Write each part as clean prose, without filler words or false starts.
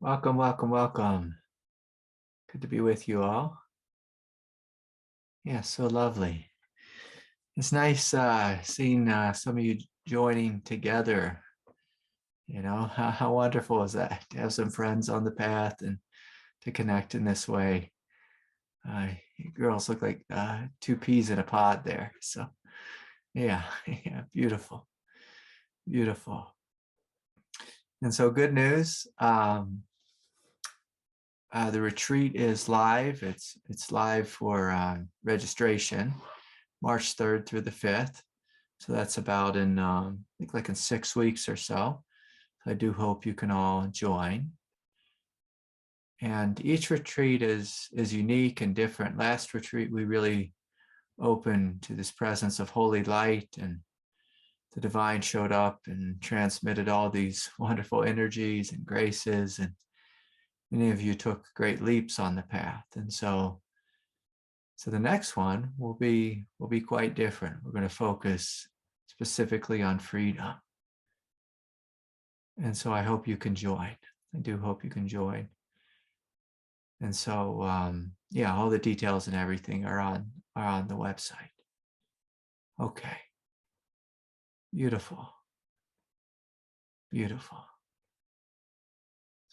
Welcome, welcome, welcome. Good to be with you all. Yeah, so lovely. It's nice seeing some of you joining together. How wonderful is that to have some friends on the path and to connect in this way. You girls look like two peas in a pod there. So, yeah, yeah, beautiful, beautiful. And so, good news. The retreat is live. It's live for registration, March 3rd through the 5th. So that's about in, I think like in 6 weeks or so. I do hope you can all join. And each retreat is unique and different. Last retreat, we really opened to this presence of holy light, and the divine showed up and transmitted all these wonderful energies and graces. And many of you took great leaps on the path. And so the next one will be quite different. We're going to focus specifically on freedom. And so I hope you can join. I do hope you can join. And so, yeah, all the details and everything are on the website. Okay. Beautiful. Beautiful.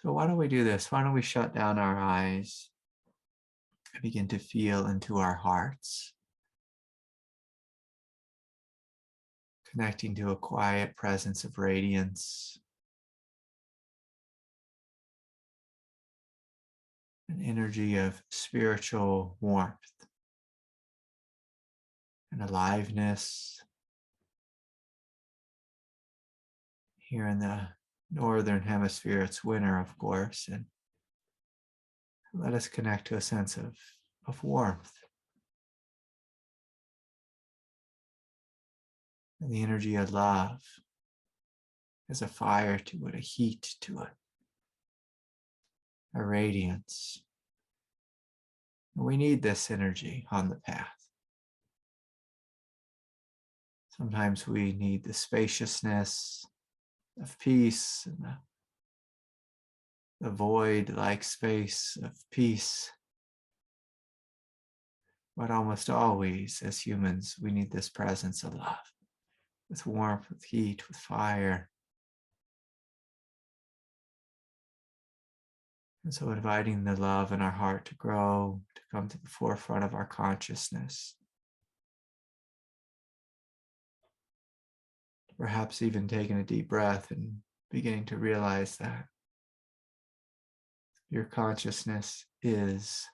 So why don't we do this? Why don't we shut down our eyes and begin to feel into our hearts, connecting to a quiet presence of radiance, an energy of spiritual warmth and aliveness. Here in the Northern Hemisphere, it's winter, of course, and let us connect to a sense of warmth and the energy of love. There's a fire to it, a heat to it, a radiance. And we need this energy on the path. Sometimes we need the spaciousness of peace and the void-like space of peace. But almost always, as humans, we need this presence of love, with warmth, with heat, with fire. And so inviting the love in our heart to grow, to come to the forefront of our consciousness. Perhaps even taking a deep breath and beginning to realize that your consciousness is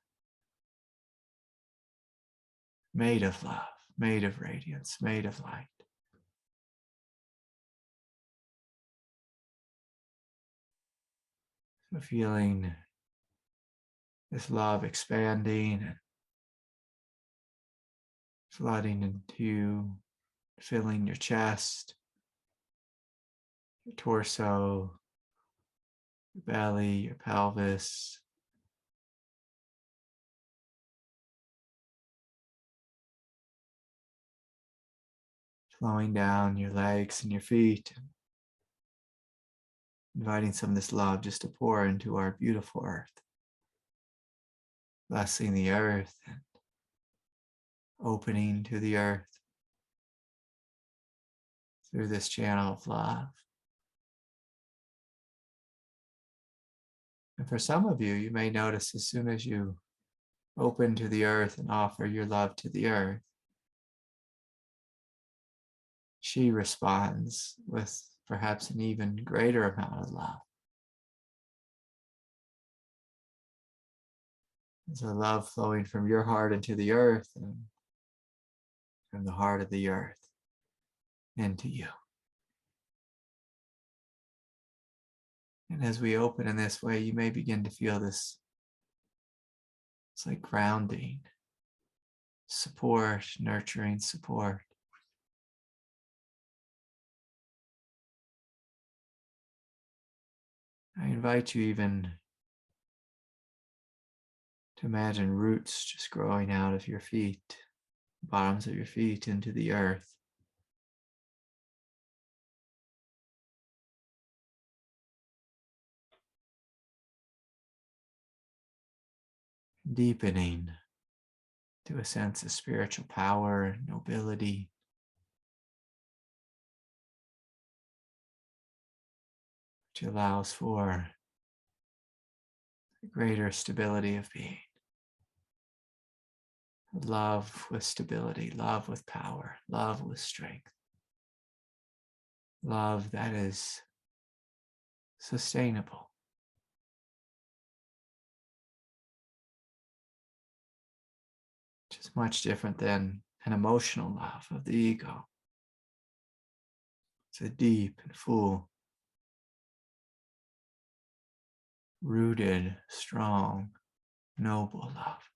made of love, made of radiance, made of light. So feeling this love expanding and flooding into you, filling your chest, your torso, your belly, your pelvis. Flowing down your legs and your feet. Inviting some of this love just to pour into our beautiful earth. Blessing the earth and opening to the earth through this channel of love. And for some of you, you may notice as soon as you open to the earth and offer your love to the earth, she responds with perhaps an even greater amount of love. There's a love flowing from your heart into the earth and from the heart of the earth into you. And as we open in this way, you may begin to feel this, it's like grounding, support, nurturing support. I invite you even to imagine roots just growing out of your feet, bottoms of your feet into the earth. deepening to a sense of spiritual power, nobility, which allows for greater stability of being. Love with stability, love with power, love with strength. Love that is sustainable. Which is much different than an emotional love of the ego. It's a deep and full, rooted, strong, noble love.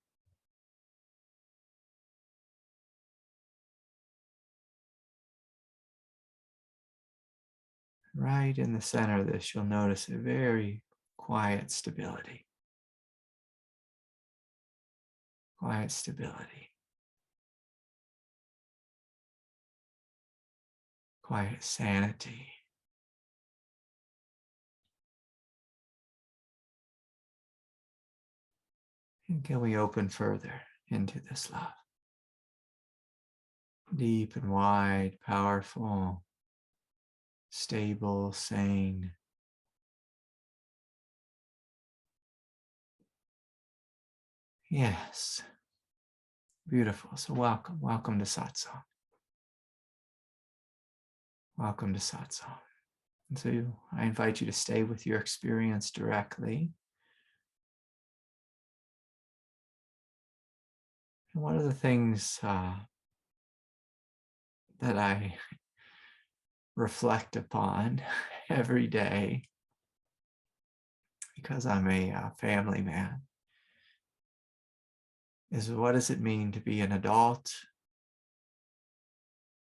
Right in the center of this, you'll notice a very quiet stability. Quiet stability. Quiet sanity. And can we open further into this love? Deep and wide, powerful, stable, sane. Yes. Beautiful. So welcome to Satsang. Welcome to Satsang. And so I invite you to stay with your experience directly. And one of the things that I reflect upon every day, because I'm a family man, is what does it mean to be an adult?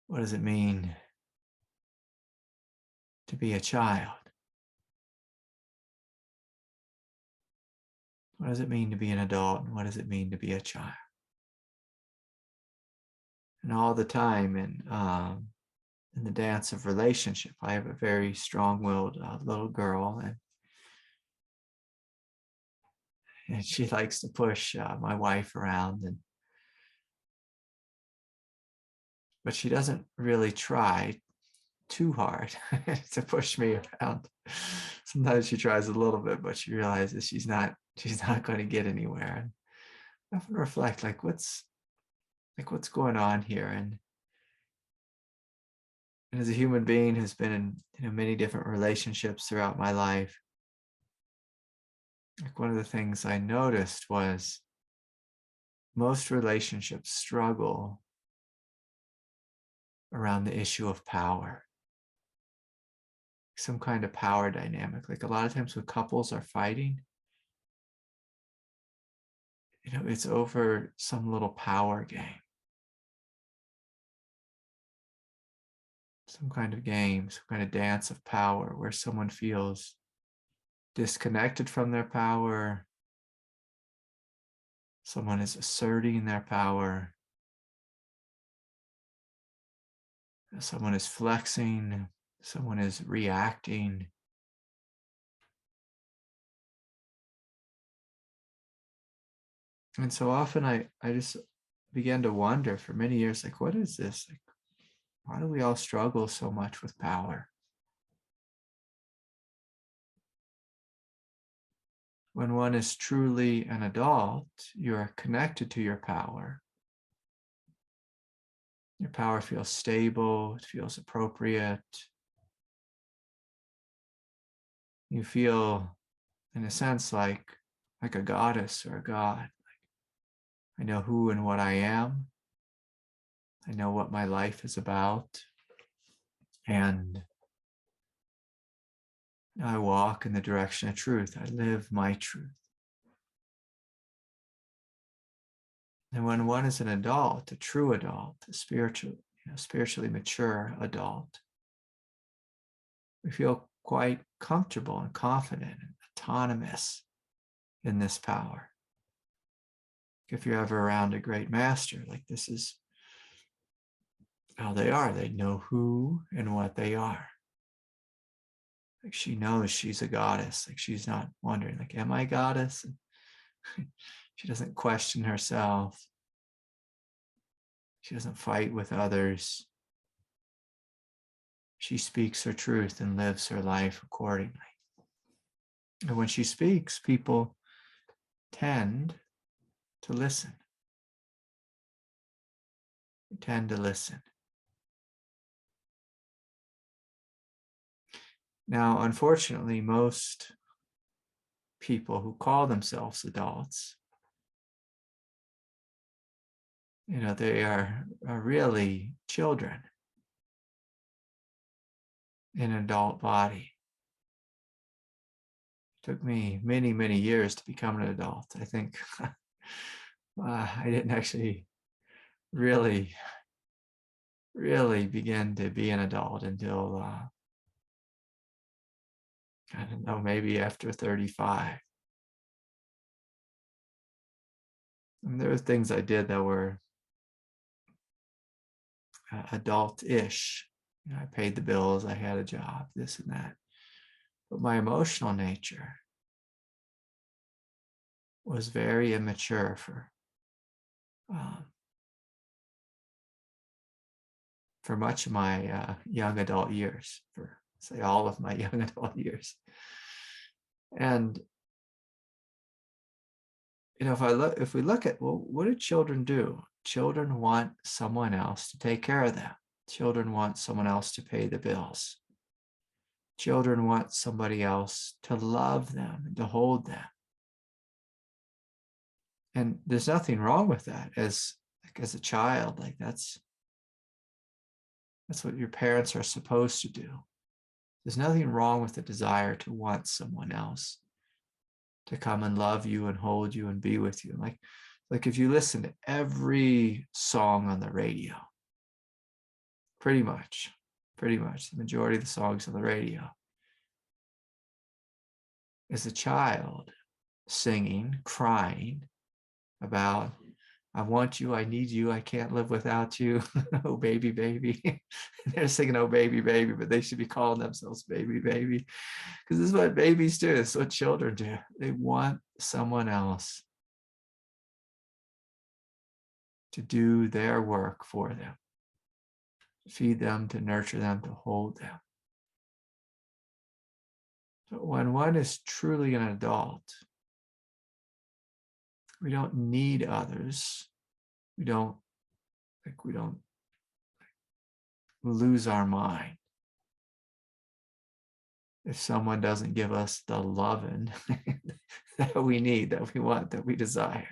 What does it mean to be a child? What does it mean to be an adult? And what does it mean to be a child? And all the time in the dance of relationship, I have a very strong-willed little girl, and she likes to push my wife around, but she doesn't really try too hard to push me around. Sometimes she tries a little bit, but she realizes she's not going to get anywhere. And I often reflect, what's going on here? And as a human being who's been in many different relationships throughout my life, one of the things I noticed was most relationships struggle around the issue of power. Some kind of power dynamic. Like a lot of times when couples are fighting, it's over some little power game. Some kind of game, some kind of dance of power where someone feels disconnected from their power. Someone is asserting their power. Someone is flexing. Someone is reacting. And so often I just began to wonder for many years, what is this? Why do we all struggle so much with power? When one is truly an adult, you're connected to your power. Your power feels stable, it feels appropriate. You feel, in a sense, like a goddess or a god. I know who and what I am. I know what my life is about. And I walk in the direction of truth. I live my truth. And when one is an adult, a true adult, a spiritually mature adult, we feel quite comfortable and confident and autonomous in this power. If you're ever around a great master, this is how they are. They know who and what they are. She knows she's a goddess. She's not wondering, am I a goddess? She doesn't question herself. She doesn't fight with others. She speaks her truth and lives her life accordingly. And when she speaks, people tend to listen. They tend to listen. Now, unfortunately, most people who call themselves adults, they are really children in an adult body. It took me many, many years to become an adult. I think I didn't actually really begin to be an adult until, I don't know, maybe after 35. And there were things I did that were adult-ish. I paid the bills, I had a job, this and that. But my emotional nature was very immature for much of my young adult years, for say all of my young adult years. And if we look at, well, what do children do? Children want someone else to take care of them. Children want someone else to pay the bills. Children want somebody else to love them and to hold them. And there's nothing wrong with that as a child. Like that's what your parents are supposed to do. There's nothing wrong with the desire to want someone else to come and love you and hold you and be with you. Like if you listen to every song on the radio, pretty much the majority of the songs on the radio is a child singing, crying about, I want you, I need you, I can't live without you. Oh, baby, baby. They're singing, oh, baby, baby, but they should be calling themselves baby, baby. Because this is what babies do. This is what children do. They want someone else to do their work for them, to feed them, to nurture them, to hold them. But when one is truly an adult, we don't need others. We don't lose our mind if someone doesn't give us the loving that we need, that we want, that we desire.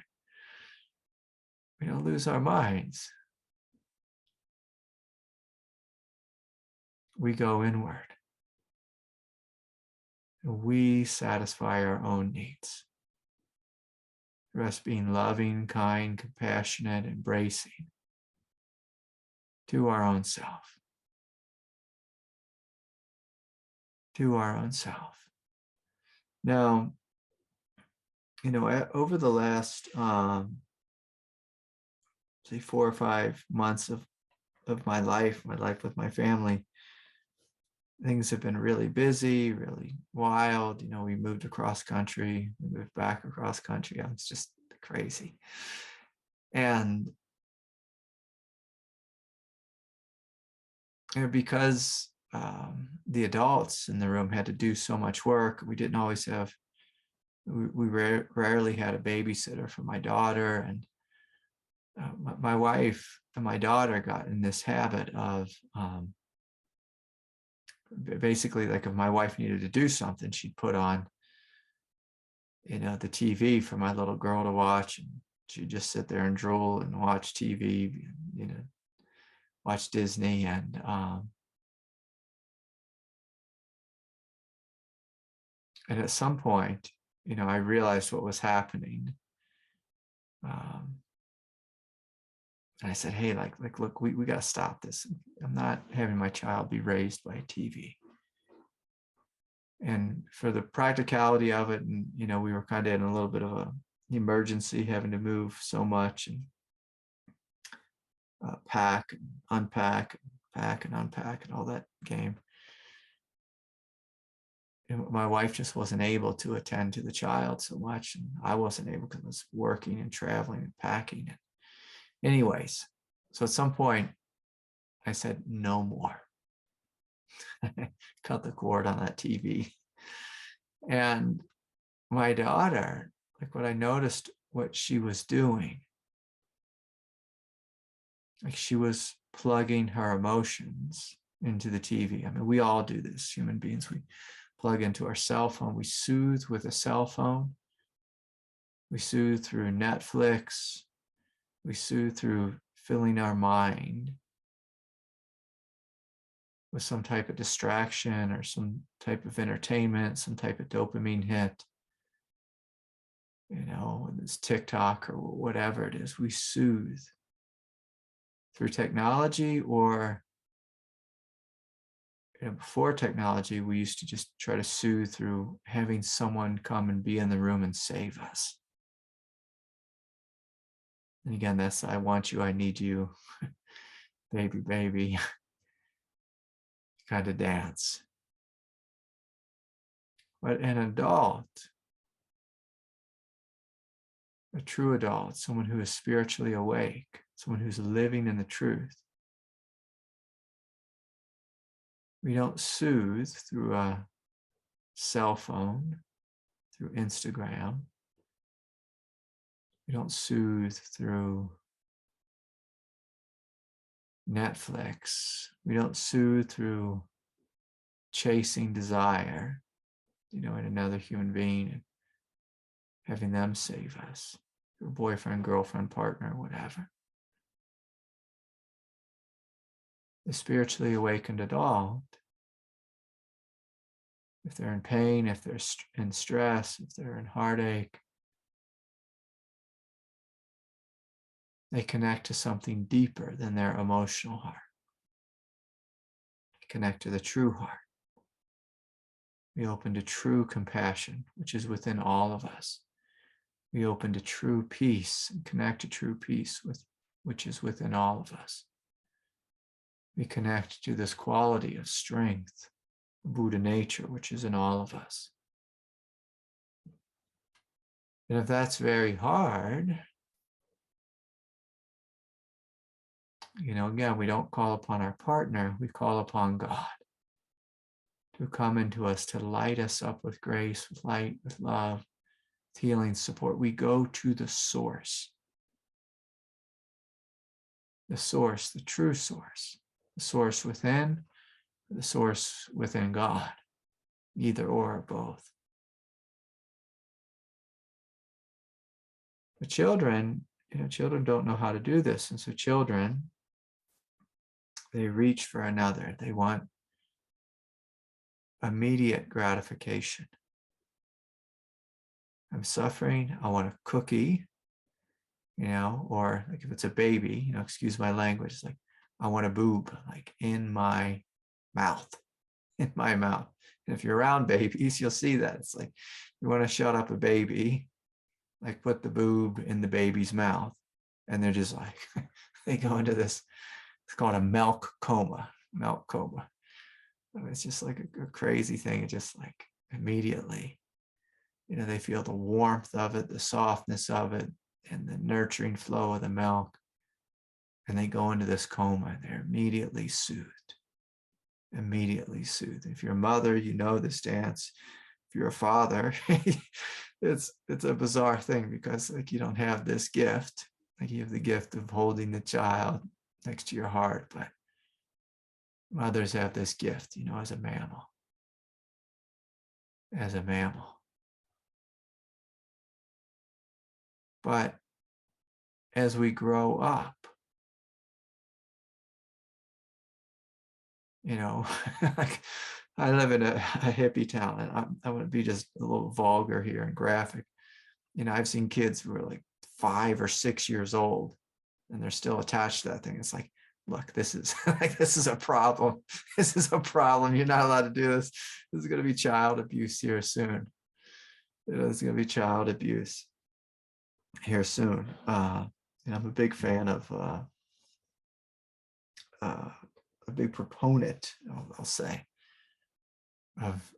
We don't lose our minds. We go inward. And we satisfy our own needs. The rest being loving, kind, compassionate, embracing to our own self. To our own self. Now, over the last, say 4 or 5 months of my life with my family, things have been really busy, really wild. We moved across country, we moved back across country. It's just crazy. And because the adults in the room had to do so much work, we didn't always have, we rarely had a babysitter for my daughter. And my wife and my daughter got in this habit of basically, like if my wife needed to do something, she'd put on, the TV for my little girl to watch, and she'd just sit there and drool and watch TV, watch Disney. And at some point, I realized what was happening. And I said, hey, look, we got to stop this. I'm not having my child be raised by a TV. And for the practicality of it, and, we were kind of in a little bit of an emergency, having to move so much and pack and unpack, pack and unpack and all that game. my wife just wasn't able to attend to the child so much, and I wasn't able because I was working and traveling and packing. Anyways, so at some point I said, no more. Cut the cord on that TV. And my daughter, like what I noticed what she was doing, like she was plugging her emotions into the TV. I mean, we all do this, human beings. We plug into our cell phone. We soothe with a cell phone. We soothe through Netflix. We soothe through filling our mind with some type of distraction or some type of entertainment, some type of dopamine hit. You know, whether it's TikTok or whatever it is, we soothe through technology, or before technology, we used to just try to soothe through having someone come and be in the room and save us. And again, that's I want you, I need you, baby, baby, kind of dance. But an adult, a true adult, someone who is spiritually awake, someone who's living in the truth, we don't soothe through a cell phone, through Instagram. We don't soothe through Netflix. We don't soothe through chasing desire, in another human being and having them save us, your boyfriend, girlfriend, partner, whatever. The spiritually awakened adult, if they're in pain, if they're in stress, if they're in heartache, they connect to something deeper than their emotional heart. They connect to the true heart. We open to true compassion, which is within all of us. We open to true peace and connect to true peace, which is within all of us. We connect to this quality of strength, Buddha nature, which is in all of us. And if that's very hard, again, we don't call upon our partner, we call upon God to come into us, to light us up with grace, with light, with love, with healing, support. We go to the source, the true source, the source within, the source within God, either or both. But children don't know how to do this. And so children, they reach for another. They want immediate gratification. I'm suffering, I want a cookie, or like if it's a baby, excuse my language, it's like, I want a boob, like in my mouth. And if you're around babies, you'll see that. It's like, you want to shut up a baby, like put the boob in the baby's mouth. And they're just like, they go into this, it's called a milk coma. It's just like a crazy thing. It just like immediately, they feel the warmth of it, the softness of it, and the nurturing flow of the milk. And they go into this coma. They're immediately soothed. If you're a mother, you know this dance. If you're a father, it's a bizarre thing because like you don't have this gift. Like you have the gift of holding the child next to your heart, but mothers have this gift, as a mammal. But as we grow up, like I live in a hippie town, and I want to be just a little vulgar here and graphic. I've seen kids who are like 5 or 6 years old, and they're still attached to that thing. It's like, look, this is this is a problem. This is a problem. You're not allowed to do this. This is going to be child abuse here soon. There's going to be child abuse here soon. And I'm a big fan of, a big proponent, I'll say, of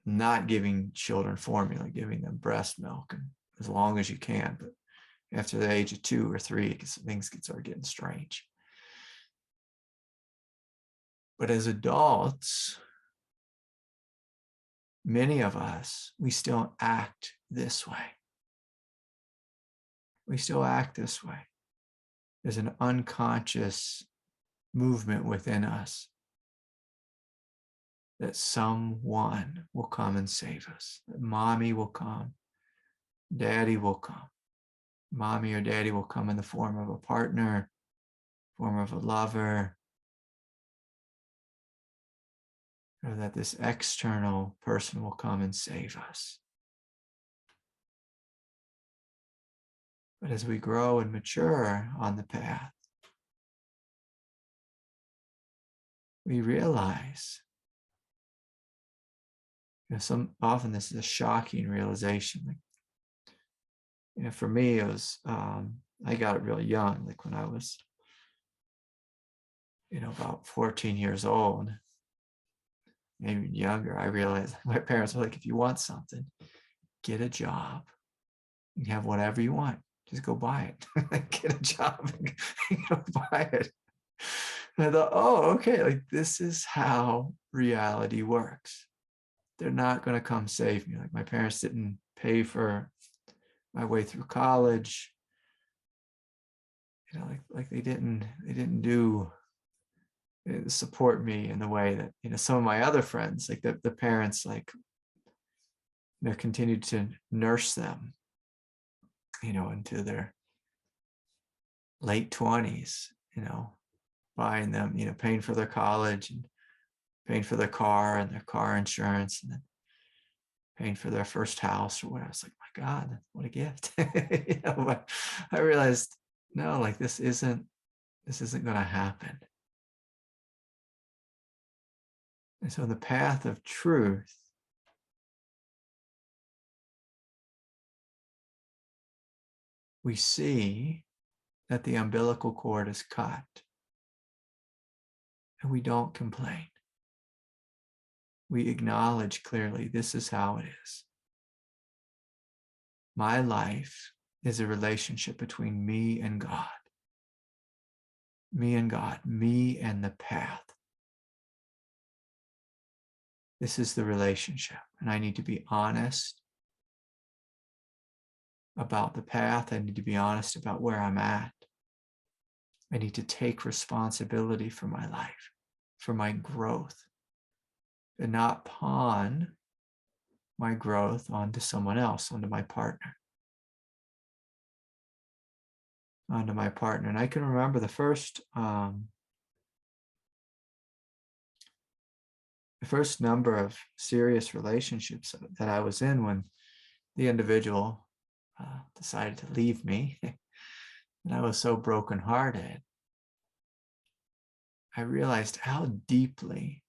not giving children formula, giving them breast milk and as long as you can. But after the age of 2 or 3, things start getting strange. But as adults, many of us, we still act this way. We still act this way. There's an unconscious movement within us that someone will come and save us. That mommy will come. Daddy will come. Mommy or daddy will come in the form of a partner, form of a lover, or that this external person will come and save us. But as we grow and mature on the path, we realize, often this is a shocking realization. Like, for me, it was, I got it really young, like when I was, about 14 years old, maybe younger. I realized my parents were like, if you want something, get a job. You can have whatever you want. Just go buy it. Get a job and go buy it. And I thought, oh, okay, like this is how reality works. They're not going to come save me. Like my parents didn't pay for my way through college. Like they didn't do support me in the way that some of my other friends, like the parents, like continued to nurse them into their late 20s, buying them, paying for their college and paying for their car and their car insurance, and then paying for their first house or whatever. I was like, my God, what a gift. But I realized, no, like this isn't going to happen. And so the path of truth we see that the umbilical cord is cut, and we don't complain. We acknowledge clearly, this is how it is. My life is a relationship between me and God. Me and God, me and the path. This is the relationship, and I need to be honest about the path. I need to be honest about where I'm at. I need to take responsibility for my life, for my growth, and not pawn my growth onto someone else, onto my partner. And I can remember the first number of serious relationships that I was in when the individual decided to leave me. And I was so brokenhearted. I realized how deeply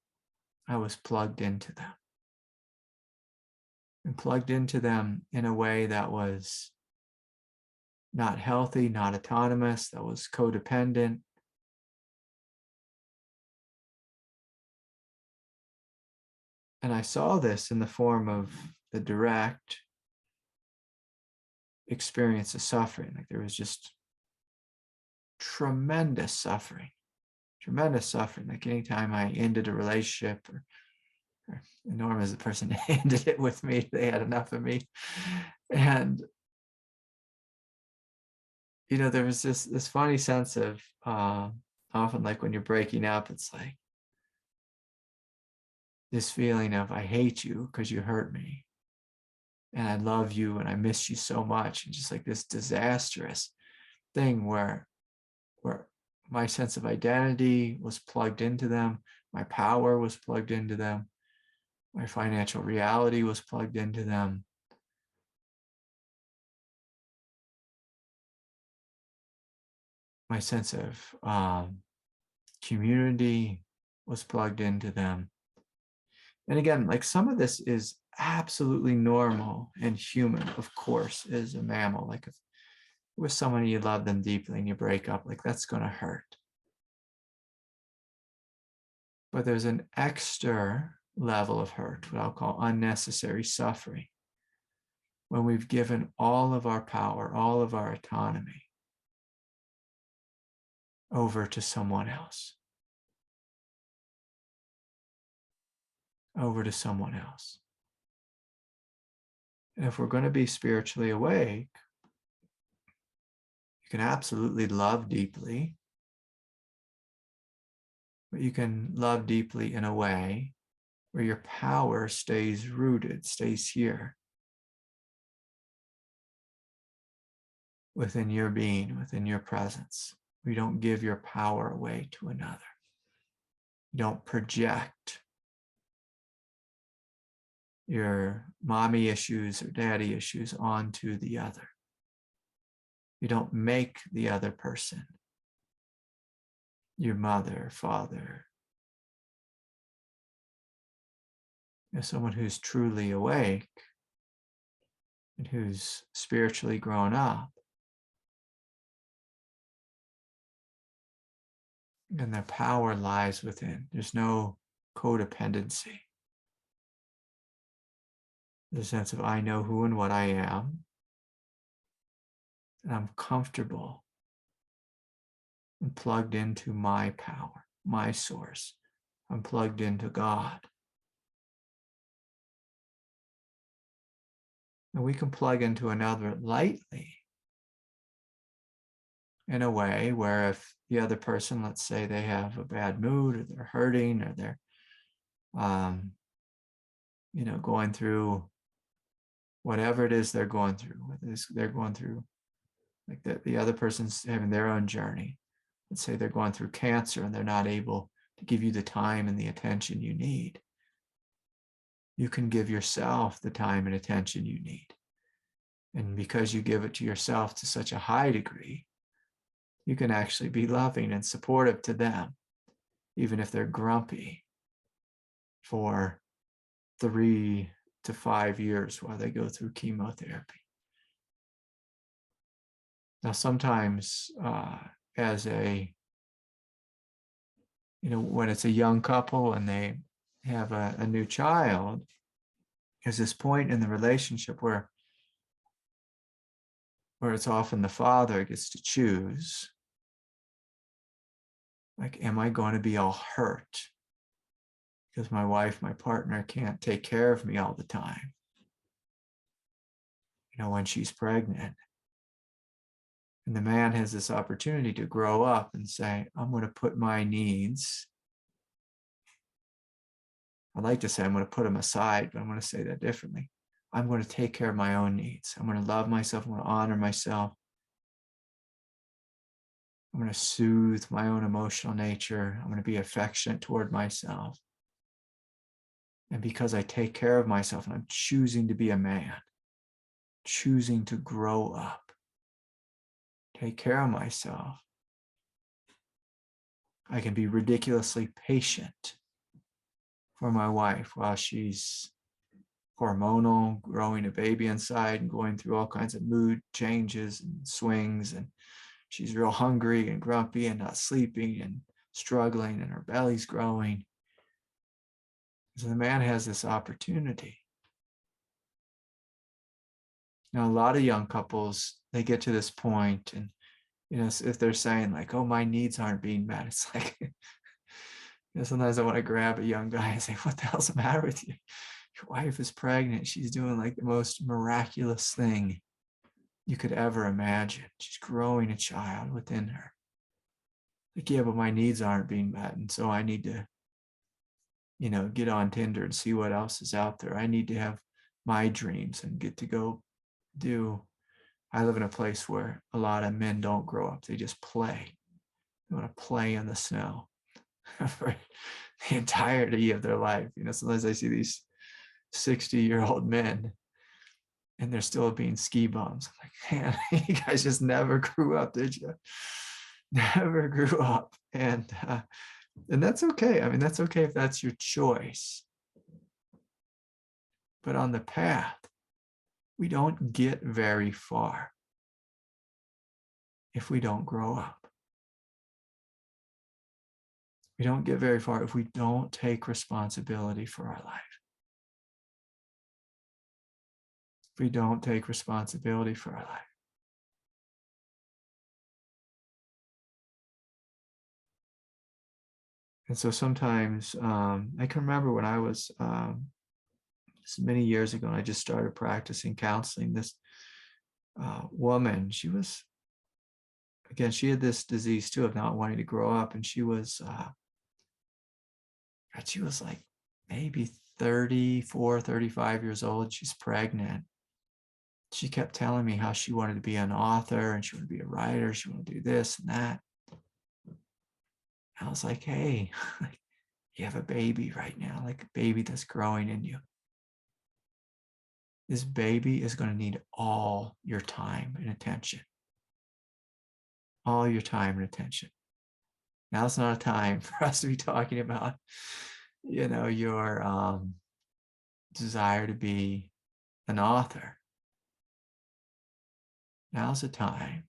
I was plugged into them. And plugged into them in a way that was not healthy, not autonomous, that was codependent. And I saw this in the form of the direct experience of suffering. Like there was just tremendous suffering. Like anytime I ended a relationship, or Norm as the person that ended it with me, they had enough of me. And there was this funny sense of often, like when you're breaking up, it's like this feeling of I hate you because you hurt me, and I love you and I miss you so much, and just like this disastrous thing where my sense of identity was plugged into them, my power was plugged into them, my financial reality was plugged into them. My sense of community was plugged into them. And again, like some of this is absolutely normal and human, of course, as a mammal. Like if with someone you love them deeply and you break up, like that's going to hurt. But there's an extra level of hurt, what I'll call unnecessary suffering, when we've given all of our power, all of our autonomy over to someone else. Over to someone else. And if we're going to be spiritually awake, you can absolutely love deeply, but you can love deeply in a way where your power stays rooted, stays here, within your being, within your presence. You don't give your power away to another. You don't project your mommy issues or daddy issues onto the other. You don't make the other person your mother, father. As someone who's truly awake and who's spiritually grown up, and their power lies within. There's no codependency. There's a sense of I know who and what I am, and I'm comfortable and plugged into my power, my source. I'm plugged into God. And we can plug into another lightly in a way where if the other person, let's say they have a bad mood or they're hurting or they're, going through whatever it is they're going through, whether they're going through, like the other person's having their own journey. Let's say they're going through cancer and they're not able to give you the time and the attention you need. You can give yourself the time and attention you need. And because you give it to yourself to such a high degree, you can actually be loving and supportive to them, even if they're grumpy for 3 to 5 years while they go through chemotherapy. Now, sometimes as a, when it's a young couple and they have a new child, there's this point in the relationship where it's often the father gets to choose, like, am I going to be all hurt because my wife, my partner can't take care of me all the time, when she's pregnant? And the man has this opportunity to grow up and say, I'm going to put my needs, I like to say I'm going to put them aside, but I'm going to say that differently. I'm going to take care of my own needs. I'm going to love myself. I'm going to honor myself. I'm going to soothe my own emotional nature. I'm going to be affectionate toward myself. And because I take care of myself and I'm choosing to be a man, choosing to grow up, take care of myself, I can be ridiculously patient for my wife while she's hormonal, growing a baby inside and going through all kinds of mood changes and swings, and she's real hungry and grumpy and not sleeping and struggling and her belly's growing. So the man has this opportunity. Now, a lot of young couples, they get to this point and, if they're saying like, oh, my needs aren't being met, it's like, sometimes I want to grab a young guy and say, what the hell's the matter with you? Your wife is pregnant. She's doing like the most miraculous thing you could ever imagine. She's growing a child within her. Like, yeah, but my needs aren't being met. And so I need to, get on Tinder and see what else is out there. I need to have my dreams and get to go do. I live in a place where a lot of men don't grow up. They just play. They want to play in the snow for the entirety of their life. Sometimes I see these 60-year-old men and they're still being ski bums. I'm like, man, you guys just never grew up, did you? Never grew up. And that's okay. I mean, that's okay if that's your choice. But on the path, we don't get very far if we don't grow up. We don't get very far if we don't take responsibility for our life. If we don't take responsibility for our life. And so sometimes I can remember when I was many years ago, and I just started practicing counseling, this woman, she was, again, she had this disease too of not wanting to grow up. And she was like maybe 34, 35 years old. She's pregnant. She kept telling me how she wanted to be an author and she wanted to be a writer. She wanted to do this and that. I was like, hey, you have a baby right now, like a baby that's growing in you. This baby is going to need all your time and attention. All your time and attention. Now it's not a time for us to be talking about, your desire to be an author. Now's the time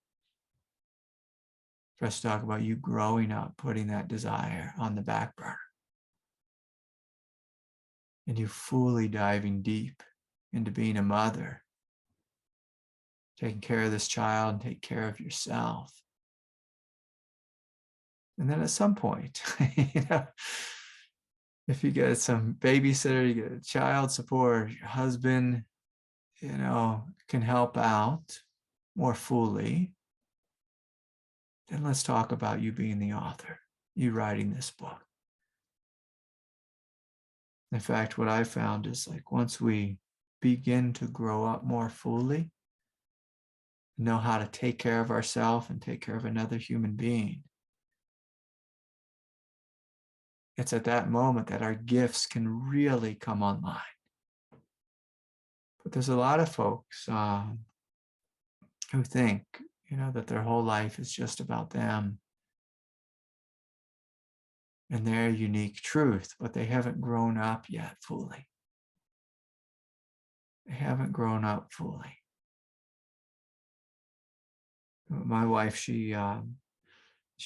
for us to talk about you growing up, putting that desire on the back burner, and you fully diving deep into being a mother, taking care of this child and take care of yourself. And then at some point, if you get some babysitter, you get child support, your husband, can help out more fully, then let's talk about you being the author, you writing this book. In fact, what I found is like once we begin to grow up more fully, know how to take care of ourselves and take care of another human being, it's at that moment that our gifts can really come online. But there's a lot of folks who think, that their whole life is just about them and their unique truth, but they haven't grown up yet fully. They haven't grown up fully. My wife, she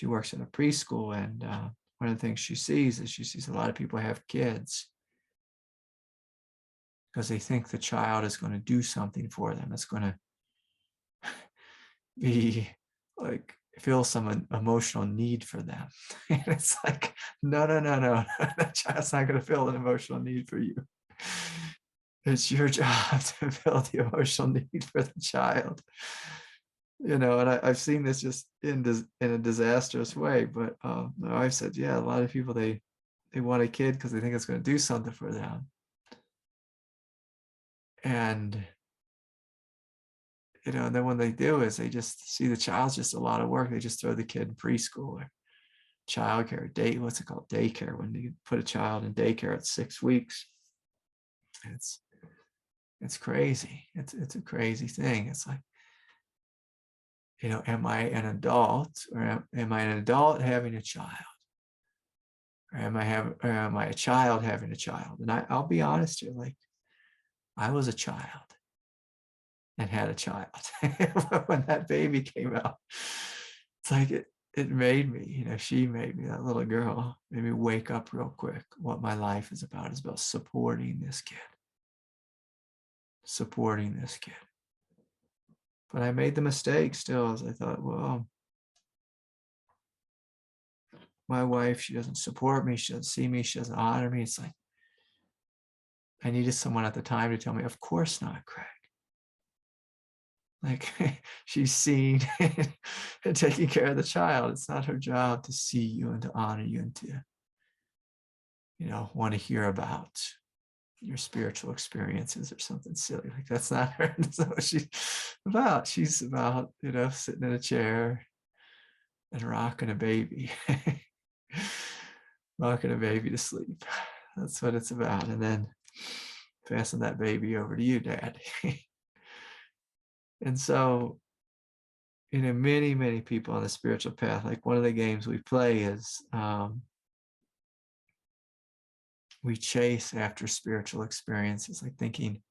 works in a preschool, and one of the things she sees is she sees a lot of people have kids because they think the child is going to do something for them. It's going to be like feel some emotional need for them. And it's like, no. That child's not going to feel an emotional need for you. It's your job to feel the emotional need for the child. And I've seen this just in a disastrous way. But I've said, yeah, a lot of people, they want a kid because they think it's going to do something for them. And and then when they do is they just see the child's just a lot of work. They just throw the kid in preschool or childcare, what's it called? Daycare. When you put a child in daycare at 6 weeks, it's crazy. It's a crazy thing. It's like, am I an adult or am I an adult having a child? Or am I a child having a child? And I'll be honest here, like I was a child and had a child. When that baby came out, it's like it made me, she made me, that little girl made me wake up real quick. What my life is about supporting this kid. Supporting this kid. But I made the mistake still, as I thought, well, my wife, she doesn't support me, she doesn't see me, she doesn't honor me. It's like I needed someone at the time to tell me, of course not, Craig. Like she's seen and taking care of the child. It's not her job to see you and to honor you and to, want to hear about your spiritual experiences or something silly. Like that's not her. That's not what she's about. She's about, sitting in a chair and rocking a baby. Rocking a baby to sleep. That's what it's about. And then passing that baby over to you, Dad. And so, many, many people on the spiritual path, like one of the games we play is we chase after spiritual experiences, like thinking,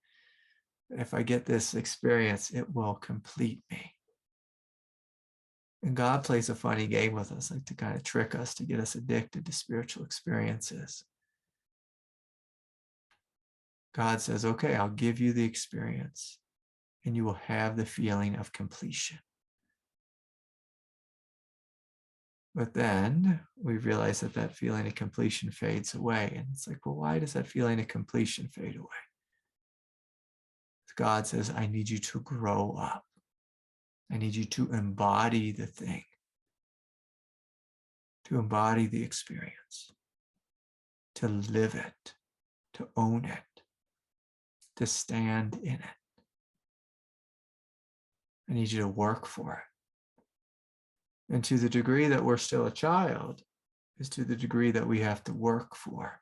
if I get this experience, it will complete me. And God plays a funny game with us, like to kind of trick us, to get us addicted to spiritual experiences. God says, okay, I'll give you the experience and you will have the feeling of completion. But then we realize that that feeling of completion fades away. And it's like, well, why does that feeling of completion fade away? God says, I need you to grow up. I need you to embody the thing, to embody the experience, to live it, to own it, to stand in it. I need you to work for it. And to the degree that we're still a child is to the degree that we have to work for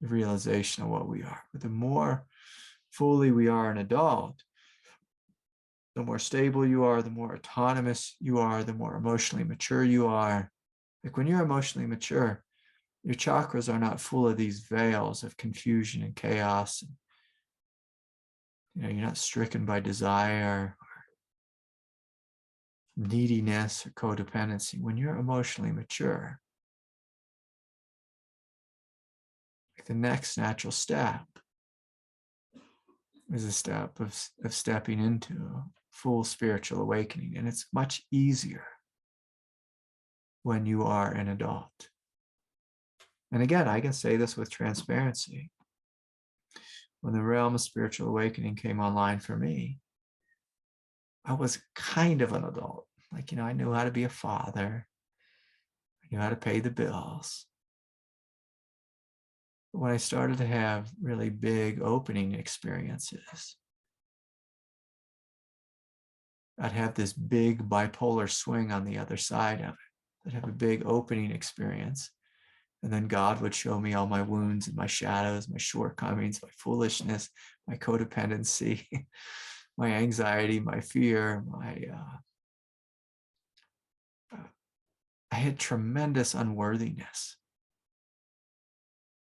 the realization of what we are. But the more fully we are an adult, the more stable you are, the more autonomous you are, the more emotionally mature you are. Like when you're emotionally mature, your chakras are not full of these veils of confusion and chaos. You're not stricken by desire or neediness or codependency. When you're emotionally mature, like the next natural step is a step of stepping into full spiritual awakening. And it's much easier when you are an adult. And again, I can say this with transparency. When the realm of spiritual awakening came online for me, I was kind of an adult. Like, I knew how to be a father. I knew how to pay the bills. But when I started to have really big opening experiences, I'd have this big bipolar swing on the other side of it. I'd have a big opening experience. And then God would show me all my wounds and my shadows, my shortcomings, my foolishness, my codependency, my anxiety, my fear, I had tremendous unworthiness.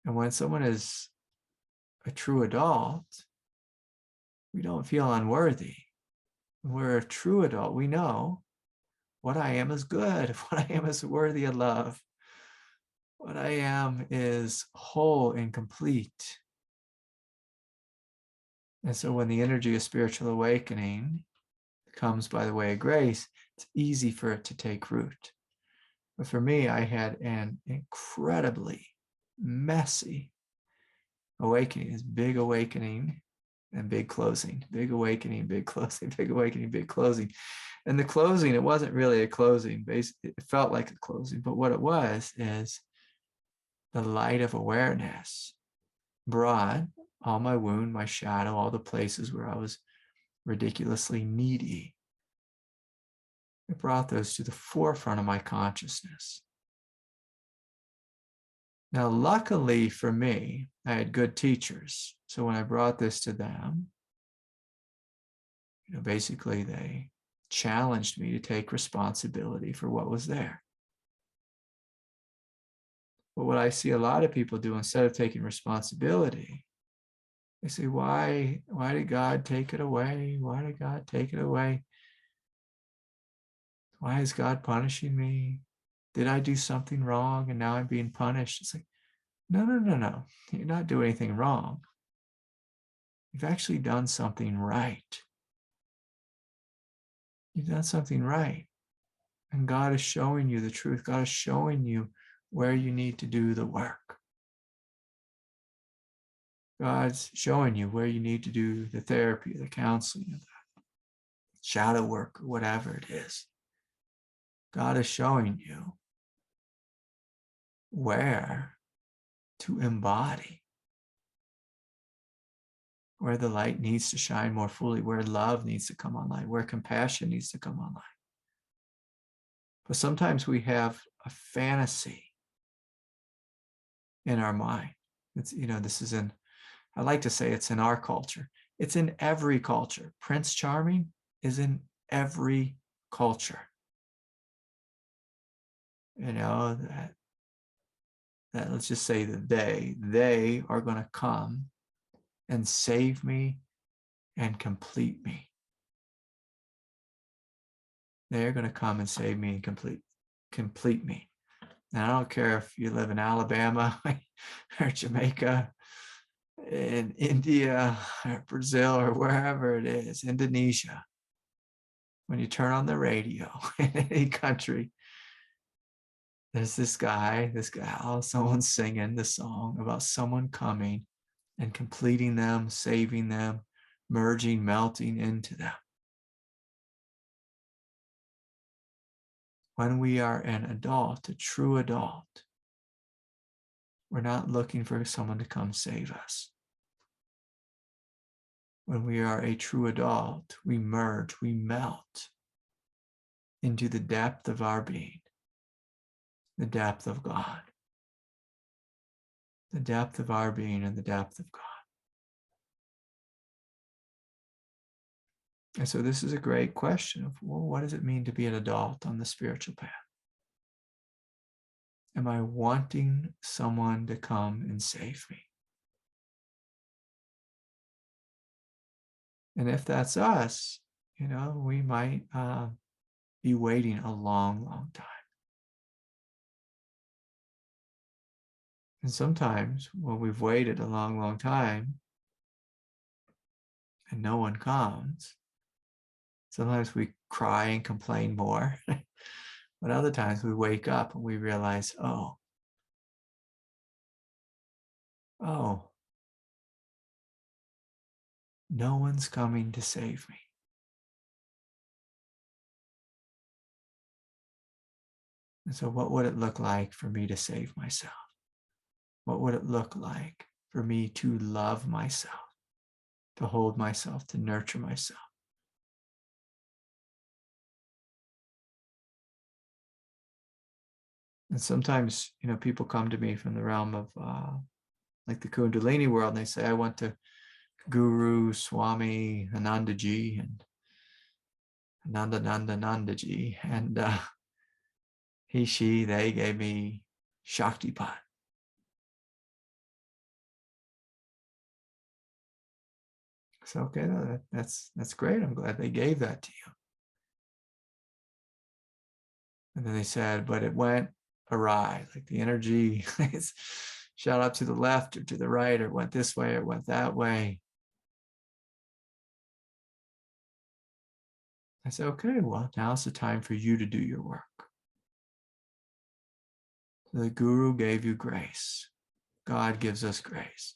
And when someone is a true adult, we don't feel unworthy. When we're a true adult, we know what I am is good, what I am is worthy of love, what I am is whole and complete. And so when the energy of spiritual awakening comes by the way of grace, it's easy for it to take root. But for me, I had an incredibly messy awakening, this big awakening and big closing, big awakening, big closing, big awakening, big closing. And the closing, it wasn't really a closing. It felt like a closing, but what it was is the light of awareness brought all my wound, my shadow, all the places where I was ridiculously needy. It brought those to the forefront of my consciousness. Now, luckily for me, I had good teachers. So when I brought this to them, basically they challenged me to take responsibility for what was there. But what I see a lot of people do, instead of taking responsibility, they say, why did God take it away? Why did God take it away? Why is God punishing me? Did I do something wrong and now I'm being punished? It's like, no. You're not doing anything wrong. You've actually done something right. You've done something right. And God is showing you the truth. God is showing you where you need to do the work. God's showing you where you need to do the therapy, the counseling, the shadow work, or whatever it is. God is showing you where to embody, where the light needs to shine more fully, where love needs to come online, where compassion needs to come online. But sometimes we have a fantasy in our mind. It's, this is I like to say it's in our culture. It's in every culture. Prince Charming is in every culture. That let's just say that they are going to come and save me and complete me. they're going to come and save me and complete me. And I don't care if you live in Alabama or Jamaica, in India or Brazil or wherever it is, Indonesia. When you turn on the radio in any country, there's this guy, this gal, someone singing the song about someone coming and completing them, saving them, merging, melting into them. When we are an adult, a true adult, we're not looking for someone to come save us. When we are a true adult, we merge, we melt into the depth of our being, the depth of God, the depth of our being and the depth of God. And so this is a great question of, well, what does it mean to be an adult on the spiritual path? Am I wanting someone to come and save me? And if that's us, we might be waiting a long, long time. And sometimes when we've waited a long, long time and no one comes, sometimes we cry and complain more. But other times we wake up and we realize, oh, no one's coming to save me. And so what would it look like for me to save myself? What would it look like for me to love myself, to hold myself, to nurture myself? And sometimes, people come to me from the realm of like the kundalini world, and they say, I went to Guru Swami Anandaji and Nandaji, and they gave me Shaktipat. So, okay, that's great. I'm glad they gave that to you. And then they said, but it went awry, like the energy shot up to the left or to the right, or it went this way, or it went that way. I said, okay, well, now's the time for you to do your work. So the guru gave you grace. God gives us grace.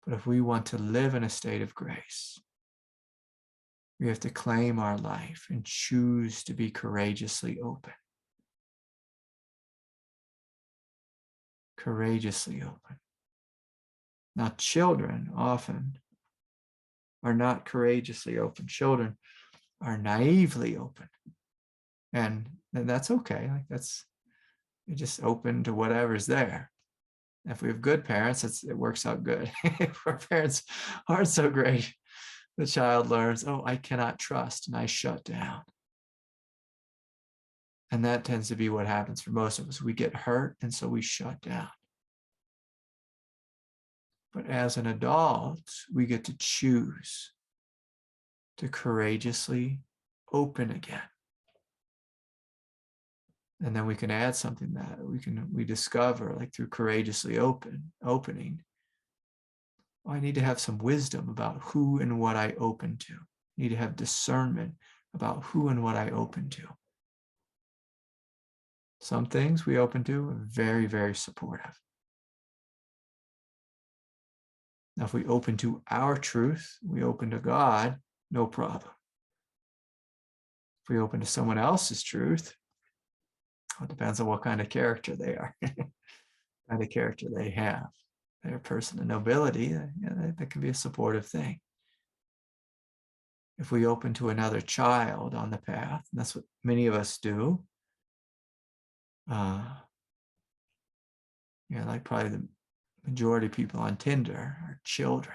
But if we want to live in a state of grace, we have to claim our life and choose to be courageously open. Courageously open. Now, children often are not courageously open. Children are naively open. And that's okay. You're just open to whatever's there. If we have good parents, it works out good. If our parents aren't so great, the child learns, oh, I cannot trust, and I shut down. And that tends to be what happens for most of us. We get hurt, and so we shut down. But as an adult, we get to choose to courageously open again. And then we can add something that we discover, like through courageously opening. I need to have some wisdom about who and what I open to. I need to have discernment about who and what I open to. Some things we open to are very, very supportive. Now, if we open to our truth, we open to God, no problem. If we open to someone else's truth, it depends on what kind of character they are, kind of character they have. Their person of nobility, that can be a supportive thing. If we open to another child on the path, and that's what many of us do, like probably the majority of people on Tinder are children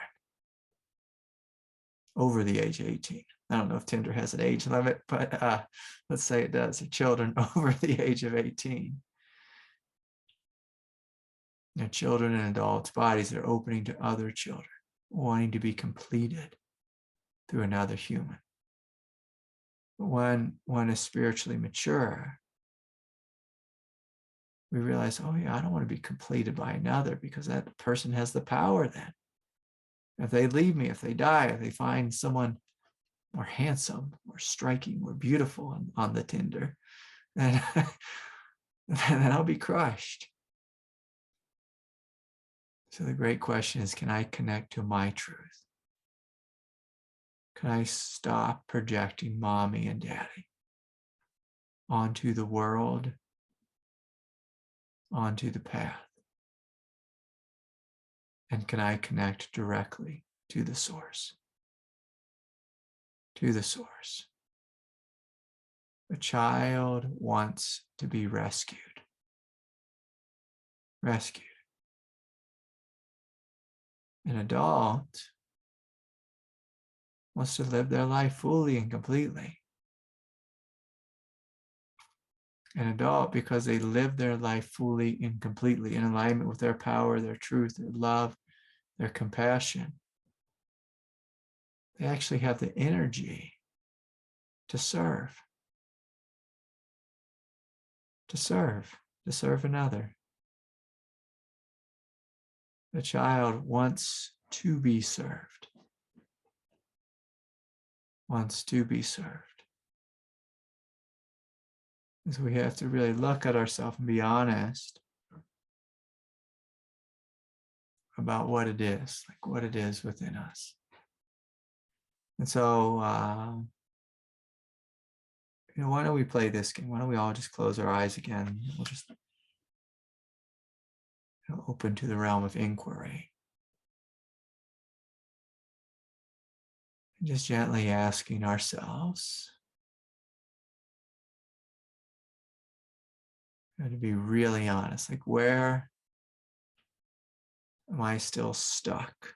over the age of 18. I don't know if Tinder has an age limit, but let's say it does. Children over the age of 18. Children in adults' bodies are opening to other children, wanting to be completed through another human. When one is spiritually mature, we realize, oh yeah, I don't want to be completed by another, because that person has the power then. If they leave me, if they die, if they find someone more handsome, more striking, more beautiful on the Tinder, then, then I'll be crushed. So the great question is, can I connect to my truth? Can I stop projecting mommy and daddy onto the world, onto the path? And can I connect directly to the source? To the source. A child wants to be rescued. Rescued. An adult wants to live their life fully and completely. An adult, because they live their life fully and completely in alignment with their power, their truth, their love, their compassion, they actually have the energy to serve. To serve another. The child wants to be served. Wants to be served. And so we have to really look at ourselves and be honest about what it is, like what it is within us. And so, why don't we play this game? Why don't we all just close our eyes again? We'll just open to the realm of inquiry. And just gently asking ourselves, to be really honest, like, where am I still stuck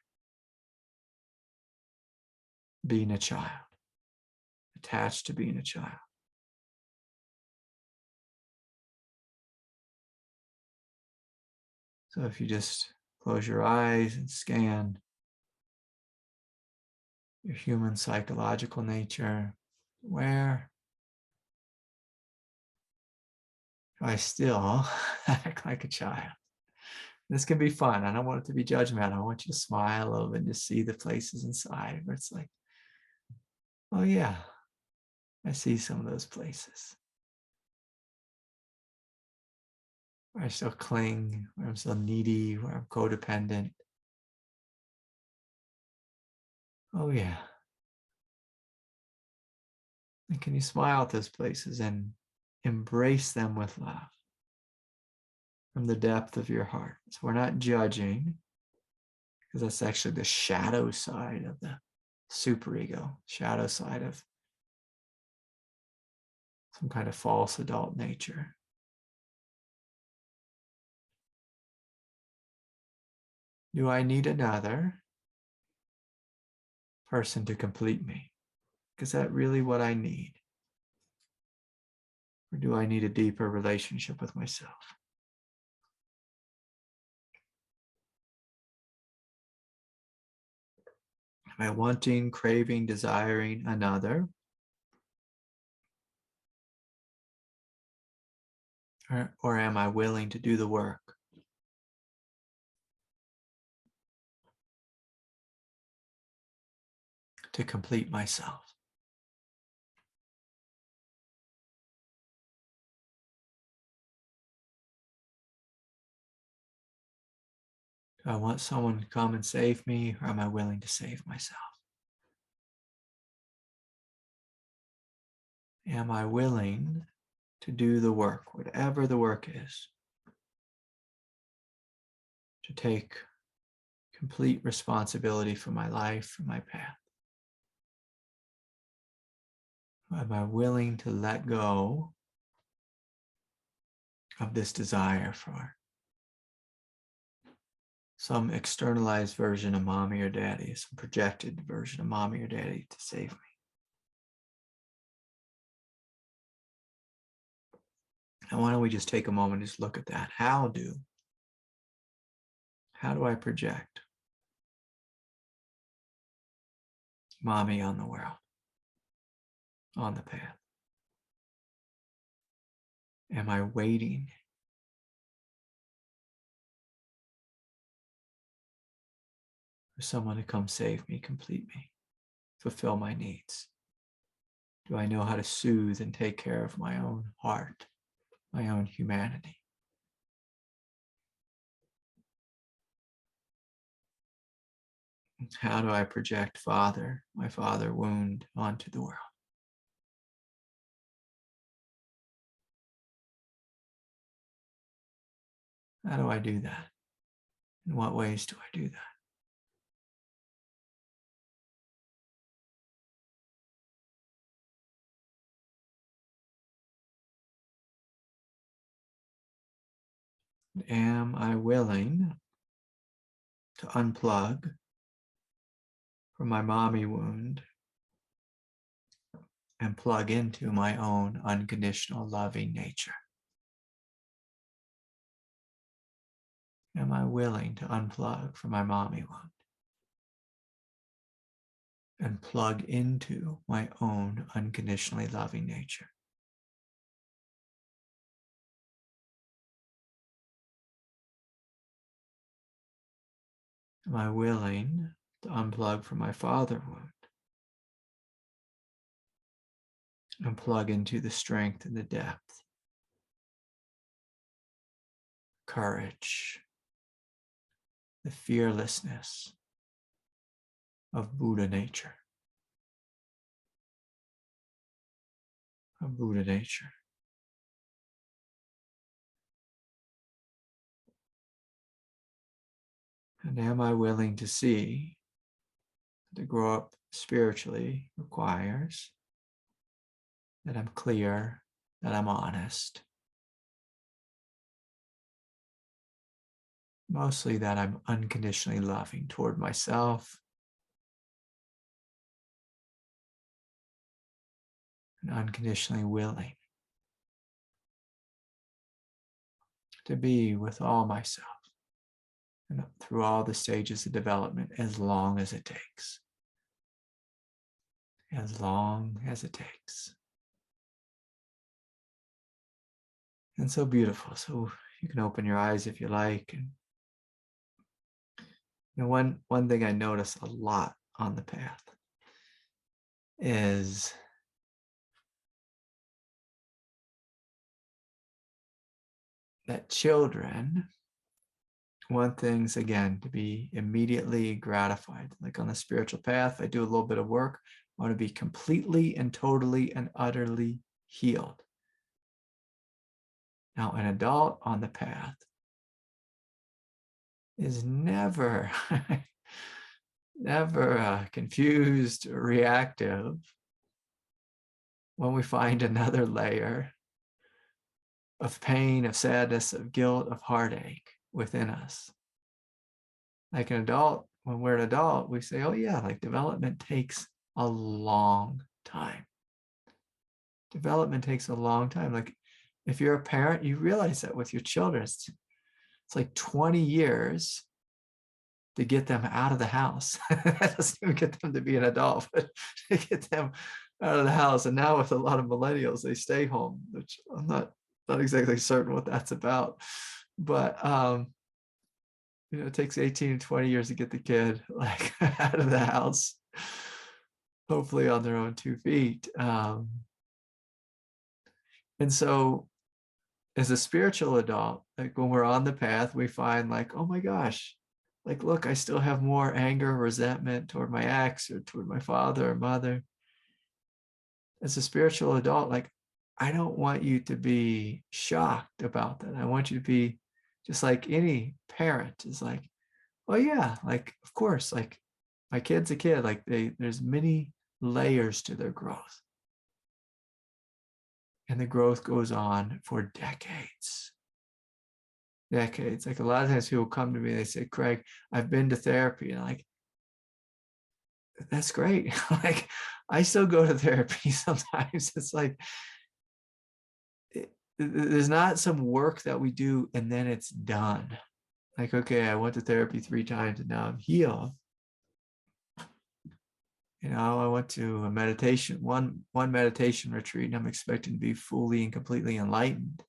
being a child, attached to being a child? So if you just close your eyes and scan your human psychological nature, where do I still act like a child? This can be fun. I don't want it to be judgmental. I want you to smile a little bit and just see the places inside where it's like, oh yeah, I see some of those places. Where I still cling, where I'm still needy, where I'm codependent. Oh yeah. And can you smile at those places and embrace them with love from the depth of your heart? So we're not judging, because that's actually the shadow side of the superego, shadow side of some kind of false adult nature. Do I need another person to complete me? Is that really what I need? Or do I need a deeper relationship with myself? Am I wanting, craving, desiring another? Or am I willing to do the work? To complete myself? Do I want someone to come and save me, or am I willing to save myself? Am I willing to do the work, whatever the work is, to take complete responsibility for my life, for my path? Am I willing to let go of this desire for some externalized version of mommy or daddy, some projected version of mommy or daddy to save me? And why don't we just take a moment and just look at that? How do I project mommy on the world? on the path? Am I waiting for someone to come save me, complete me, fulfill my needs? Do I know how to soothe and take care of my own heart, my own humanity? How do I project my father wound onto the world? How do I do that? In what ways do I do that? Am I willing to unplug from my mommy wound and plug into my own unconditional loving nature? Am I willing to unplug from my mommy wound and plug into my own unconditionally loving nature? Am I willing to unplug from my father wound and plug into the strength and the depth, courage, the fearlessness of Buddha nature? Of Buddha nature. And am I willing to see that to grow up spiritually requires that I'm clear, that I'm honest, mostly that I'm unconditionally loving toward myself and unconditionally willing to be with all myself and through all the stages of development as long as it takes. As long as it takes. And so beautiful. So you can open your eyes if you like. And one thing I notice a lot on the path is that children want things, again, to be immediately gratified. Like on the spiritual path, I do a little bit of work. I want to be completely and totally and utterly healed. Now, an adult on the path is never, never confused or reactive when we find another layer of pain, of sadness, of guilt, of heartache within us. Like an adult, when we're an adult, we say, oh yeah, like development takes a long time. Development takes a long time. Like if you're a parent, you realize that with your children, it's like 20 years to get them out of the house. That doesn't even get them to be an adult, but to get them out of the house. And now with a lot of millennials, they stay home, which I'm not exactly certain what that's about. But it takes 18 to 20 years to get the kid like out of the house, hopefully on their own 2 feet. And so as a spiritual adult, like when we're on the path, we find like, oh my gosh, like, look, I still have more anger, resentment toward my ex or toward my father or mother. As a spiritual adult, like, I don't want you to be shocked about that. I want you to be just like any parent is like, oh yeah, like, of course, like my kid's a kid, like there's many layers to their growth. And the growth goes on for decades. Decades. Like a lot of times people come to me, they say, Craig, I've been to therapy. And I'm like, that's great. Like I still go to therapy sometimes. It's like, there's not some work that we do and then it's done. Like, okay, I went to therapy 3 times and now I'm healed. I went to a meditation, one meditation retreat, and I'm expecting to be fully and completely enlightened.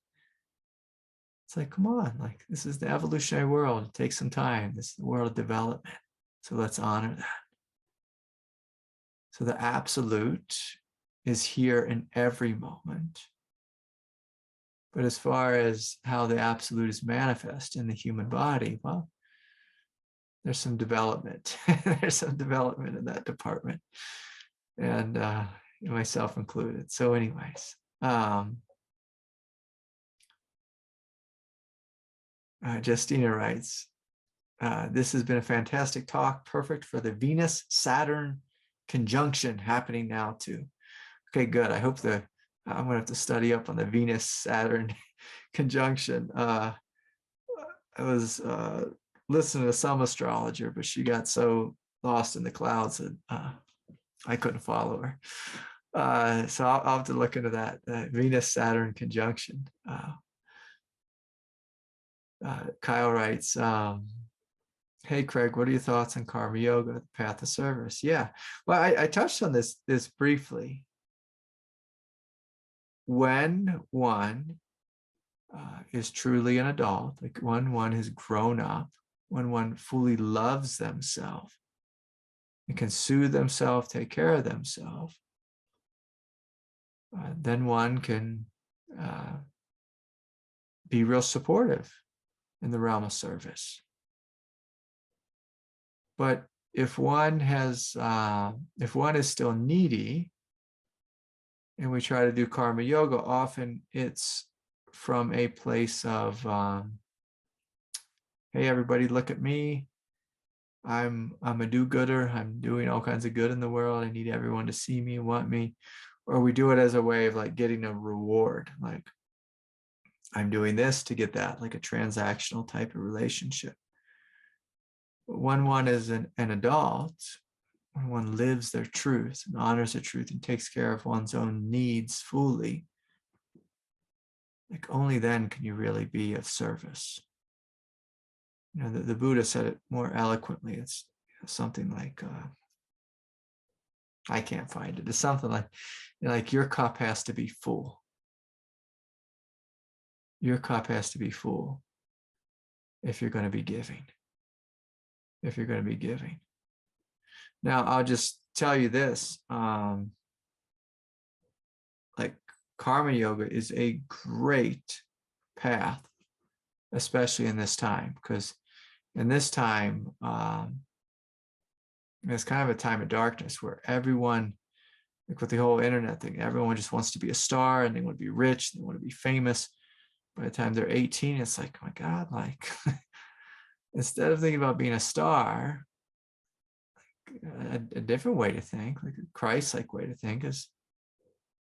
It's like, come on, like this is the evolutionary world. It takes some time. This is the world of development. So let's honor that. So the absolute is here in every moment. But as far as how the absolute is manifest in the human body, well, there's some development. There's some development in that department. And myself included. So anyways, Justina writes, this has been a fantastic talk, perfect for the Venus-Saturn conjunction happening now too. Okay, good. I hope I'm gonna have to study up on the Venus-Saturn conjunction. I was listening to some astrologer, but she got so lost in the clouds that I couldn't follow her. So I'll have to look into that Venus-Saturn conjunction. Kyle writes, hey, Craig, what are your thoughts on karma yoga, the path of service? Yeah, well, I touched on this briefly. When one is truly an adult, like when one has grown up, when one fully loves themselves and can soothe themselves, take care of themselves, then one can be real supportive in the realm of service. But if one is still needy, and we try to do karma yoga, often it's from a place of, hey, everybody, look at me. I'm a do-gooder. I'm doing all kinds of good in the world. I need everyone to see me, want me. Or we do it as a way of like getting a reward, like I'm doing this to get that, like a transactional type of relationship. But when one is an adult, when one lives their truth and honors their truth and takes care of one's own needs fully, like only then can you really be of service. The Buddha said it more eloquently. It's something like, I can't find it. It's something like, like your cup has to be full. Your cup has to be full if you're going to be giving. If you're going to be giving. Now, I'll just tell you this, like karma yoga is a great path, especially in this time, because in this time, it's kind of a time of darkness where everyone, like with the whole internet thing, everyone just wants to be a star and they want to be rich, they want to be famous. By the time they're 18, it's like, oh my God, like instead of thinking about being a star, a different way to think, like a Christ-like way to think is,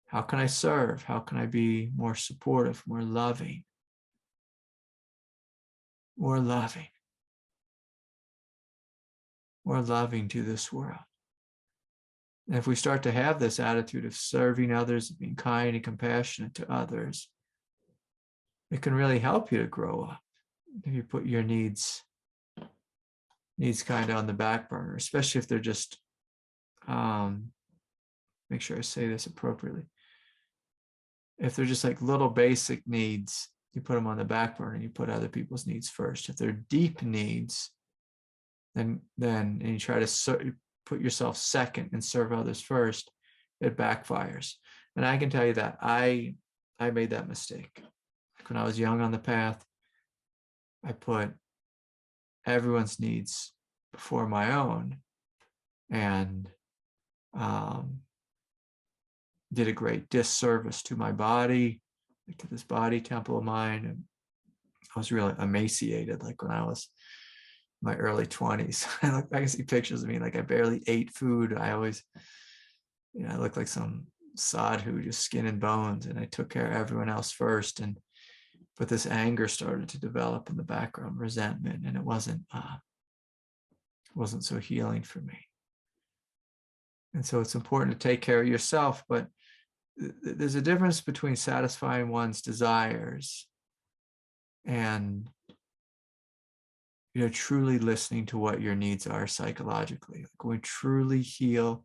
how can I serve? How can I be more supportive, more loving? More loving. More loving to this world. And if we start to have this attitude of serving others, being kind and compassionate to others, it can really help you to grow up. If you put your needs kind of on the back burner, especially if they're just, make sure I say this appropriately. If they're just like little basic needs, you put them on the back burner and you put other people's needs first. If they're deep needs, then and you try to put yourself second and serve others first, it backfires. And I can tell you that I made that mistake. When I was young on the path, I put everyone's needs before my own, and did a great disservice to my body, like to this body temple of mine. And I was really emaciated, like when I was in my early 20s. I look back and see pictures of me, like I barely ate food. I always, I looked like some sadhu, just skin and bones, and I took care of everyone else first. But this anger started to develop in the background, resentment, and it wasn't so healing for me. And so it's important to take care of yourself, but there's a difference between satisfying one's desires and truly listening to what your needs are psychologically. Like when we truly heal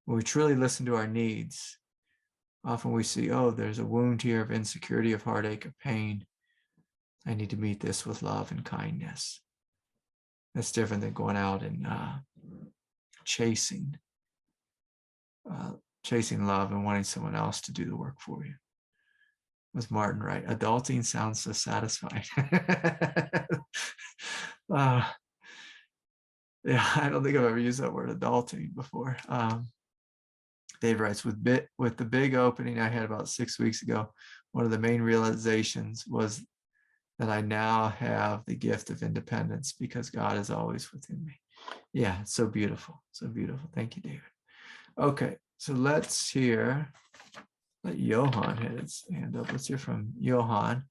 when we truly listen to our needs, often we see, oh, there's a wound here of insecurity, of heartache, of pain. I need to meet this with love and kindness. That's different than going out and chasing love and wanting someone else to do the work for you. Was Martin right? Adulting sounds so satisfying. Yeah, I don't think I've ever used that word adulting before. Dave writes, with the big opening I had about 6 weeks ago, one of the main realizations was that I now have the gift of independence because God is always within me. Yeah, it's so beautiful. So beautiful. Thank you, David. Okay, so let's let Johan hit his hand up. Let's hear from Johan.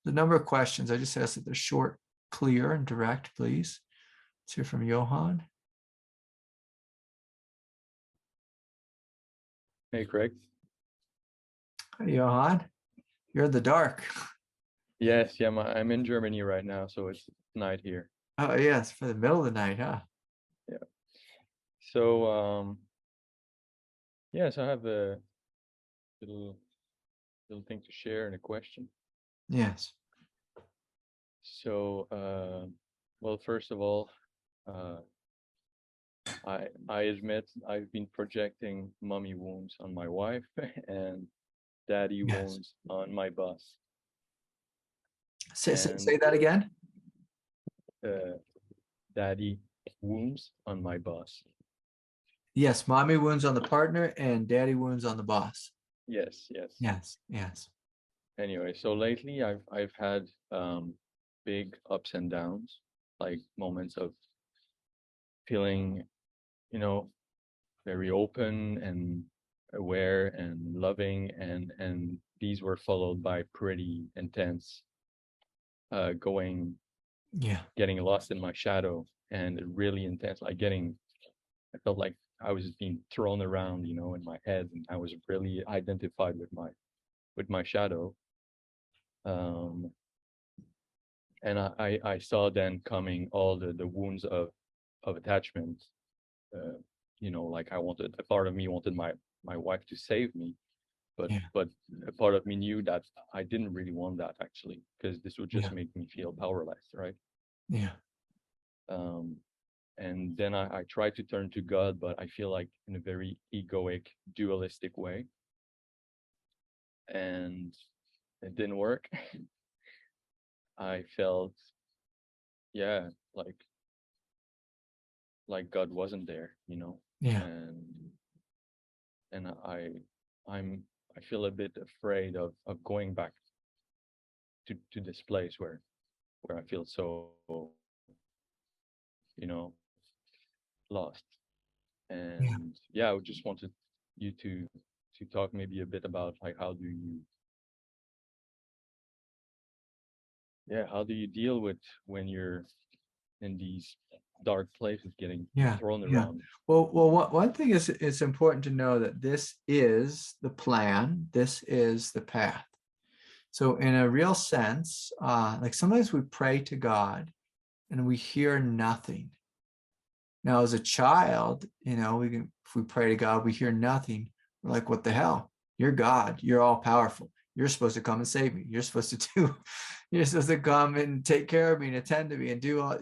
The number of questions, I just asked that they're short, clear, and direct, please. Let's hear from Johan. Hey, Craig. Hi, Johan. You're in the dark. Yes, yeah, I'm in Germany right now, so it's night here. Oh, yeah, it's for the middle of the night, huh? Yeah. So, yes, I have a little thing to share and a question. Yes. So, well, first of all, I admit I've been projecting mommy wounds on my wife and daddy wounds on my boss. Say that again. Daddy wounds on my boss. Yes, mommy wounds on the partner and daddy wounds on the boss. Yes. Anyway, so lately I've had big ups and downs, like moments of feeling, very open and aware and loving, and these were followed by pretty intense getting lost in my shadow, and really intense, like I felt like I was being thrown around, in my head, and I was really identified with my shadow. And I saw then coming all the wounds of attachment. Like a part of me wanted my wife to save me, but a part of me knew that I didn't really want that, actually, because this would just make me feel powerless, right? Yeah. And then I tried to turn to God, but I feel like in a very egoic, dualistic way, and it didn't work. I felt, like God wasn't there, Yeah. And I feel a bit afraid of going back to this place where I feel so, lost. And I just wanted you to talk maybe a bit about, like, how do you deal with when you're in these dark places, getting thrown around. Well, one thing is, it's important to know that this is the plan. This is the path. So in a real sense, like sometimes we pray to God and we hear nothing. Now, as a child, if we pray to God, we hear nothing. We're like, what the hell? You're God. You're all powerful. You're supposed to come and save me. You're supposed to come and take care of me and attend to me and do all,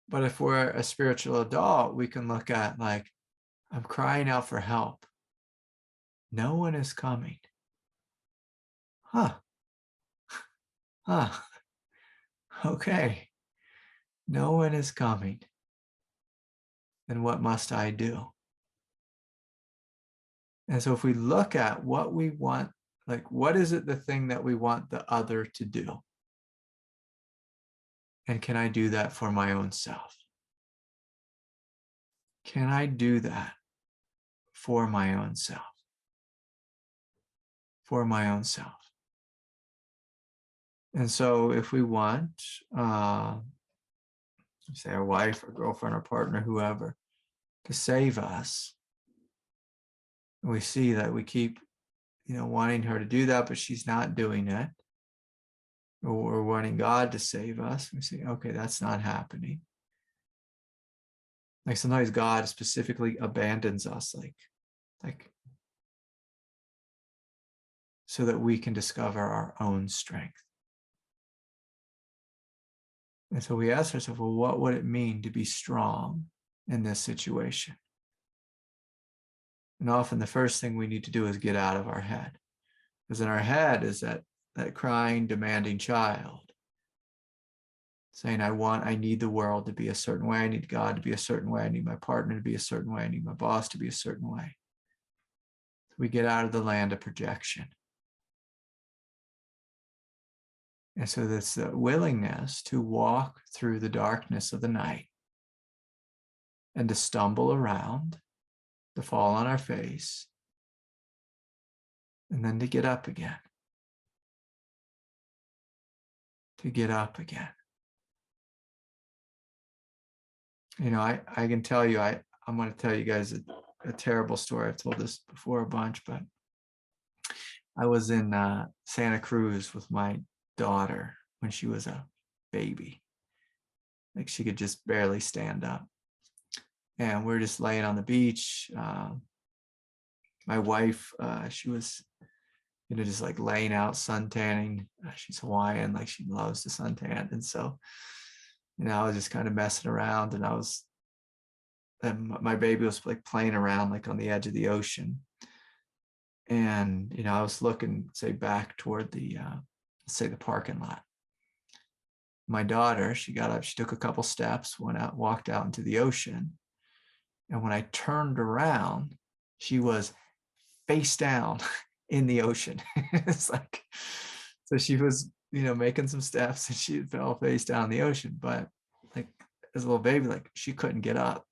But if we're a spiritual adult, we can look at, like, I'm crying out for help. No one is coming. Huh. Okay. No one is coming. Then what must I do? And so if we look at what we want, like, what is it, the thing that we want the other to do? And can I do that for my own self? Can I do that for my own self? For my own self. And so if we want, say, our wife or girlfriend or partner, whoever, to save us, and we see that we keep, wanting her to do that, but she's not doing it, or we're wanting God to save us, we say, okay, that's not happening. Like sometimes God specifically abandons us, like so that we can discover our own strength. And so we ask ourselves, well, what would it mean to be strong in this situation? And often the first thing we need to do is get out of our head. Because in our head is that crying, demanding child saying, I need the world to be a certain way. I need God to be a certain way. I need my partner to be a certain way. I need my boss to be a certain way. We get out of the land of projection. And so this willingness to walk through the darkness of the night and to stumble around, to fall on our face, and then to get up again. To get up again. You know, I can tell you, I'm going to tell you guys a terrible story. I've told this before a bunch, but I was in Santa Cruz with my daughter when she was a baby. Like she could just barely stand up. And we're just laying on the beach. My wife, she was, just like laying out suntanning. She's Hawaiian, like she loves to suntan. And so, I was just kind of messing around, and my baby was like playing around like on the edge of the ocean. And, I was looking, say, back toward the, let's say the parking lot. My daughter, she got up, she took a couple steps, went out, walked out into the ocean. And when I turned around, she was face down in the ocean. It's like, so she was, making some steps and she fell face down in the ocean. But like as a little baby, like she couldn't get up.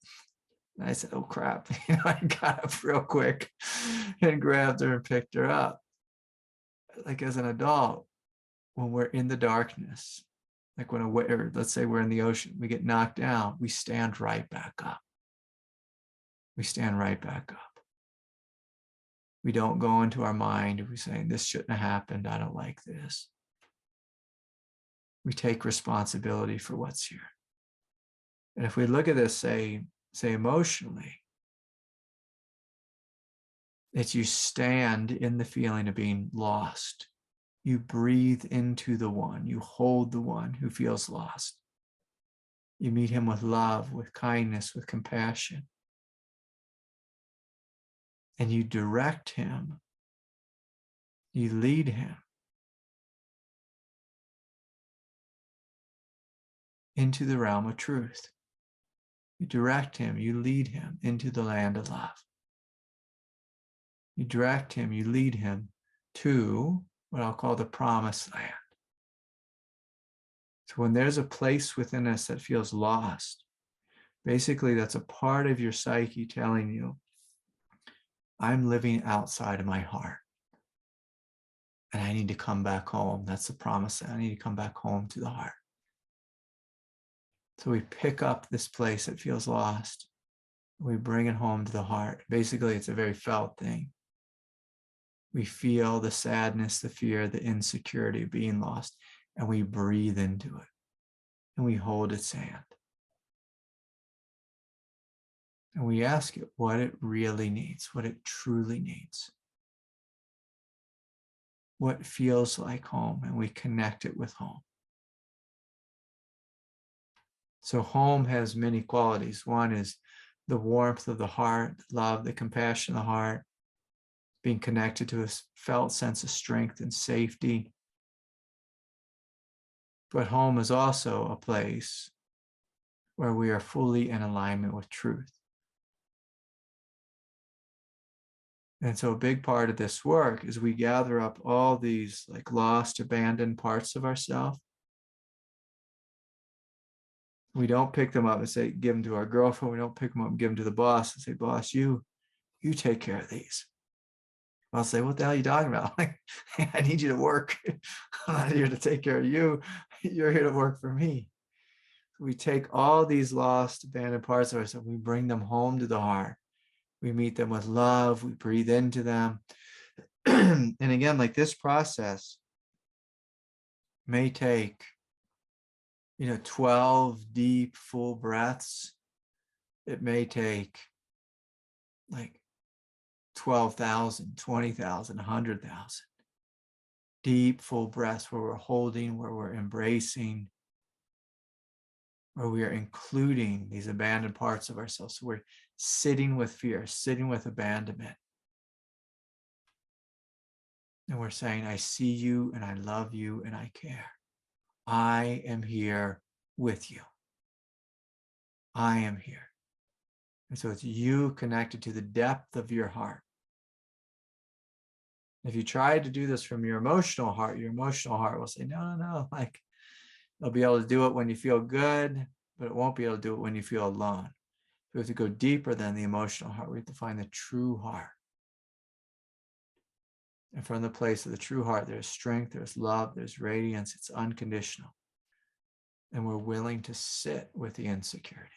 And I said, oh crap. I got up real quick and grabbed her and picked her up. Like as an adult, when we're in the darkness, like or let's say we're in the ocean, we get knocked down, we stand right back up. We stand right back up. We don't go into our mind and we say, this shouldn't have happened. I don't like this. We take responsibility for what's here. And if we look at this, say emotionally, it's you stand in the feeling of being lost. You breathe into the one. You hold the one who feels lost. You meet him with love, with kindness, with compassion. And you direct him. You lead him into the realm of truth. You direct him, you lead him into the land of love. You direct him, you lead him to what I'll call the promised land. So when there's a place within us that feels lost, basically that's a part of your psyche telling you, I'm living outside of my heart. And I need to come back home. That's the promise. I need to come back home to the heart. So we pick up this place that feels lost. We bring it home to the heart. Basically, it's a very felt thing. We feel the sadness, the fear, the insecurity of being lost, and we breathe into it. And we hold its hand. And we ask it what it really needs, what it truly needs. What feels like home, and we connect it with home. So home has many qualities. One is the warmth of the heart, love, the compassion of the heart, being connected to a felt sense of strength and safety. But home is also a place where we are fully in alignment with truth. And so a big part of this work is we gather up all these like lost, abandoned parts of ourselves. We don't pick them up and say, give them to our girlfriend. We don't pick them up and give them to the boss and say, boss, you take care of these. I'll say, what the hell are you talking about? Like, I need you to work. I'm not here to take care of you. You're here to work for me. We take all these lost, abandoned parts of ourselves, we bring them home to the heart. We meet them with love. We breathe into them. And again, like this process may take, 12 deep, full breaths. It may take like 12,000, 20,000, 100,000 deep, full breaths where we're holding, where we're embracing, where we are including these abandoned parts of ourselves. So we're sitting with fear, sitting with abandonment. And we're saying, I see you and I love you and I care. I am here with you. I am here. And so it's you connected to the depth of your heart. If you try to do this from your emotional heart will say, no. Like, you'll be able to do it when you feel good, but it won't be able to do it when you feel alone. We have to go deeper than the emotional heart. We have to find the true heart. And from the place of the true heart, there's strength, there's love, there's radiance, it's unconditional. And we're willing to sit with the insecurity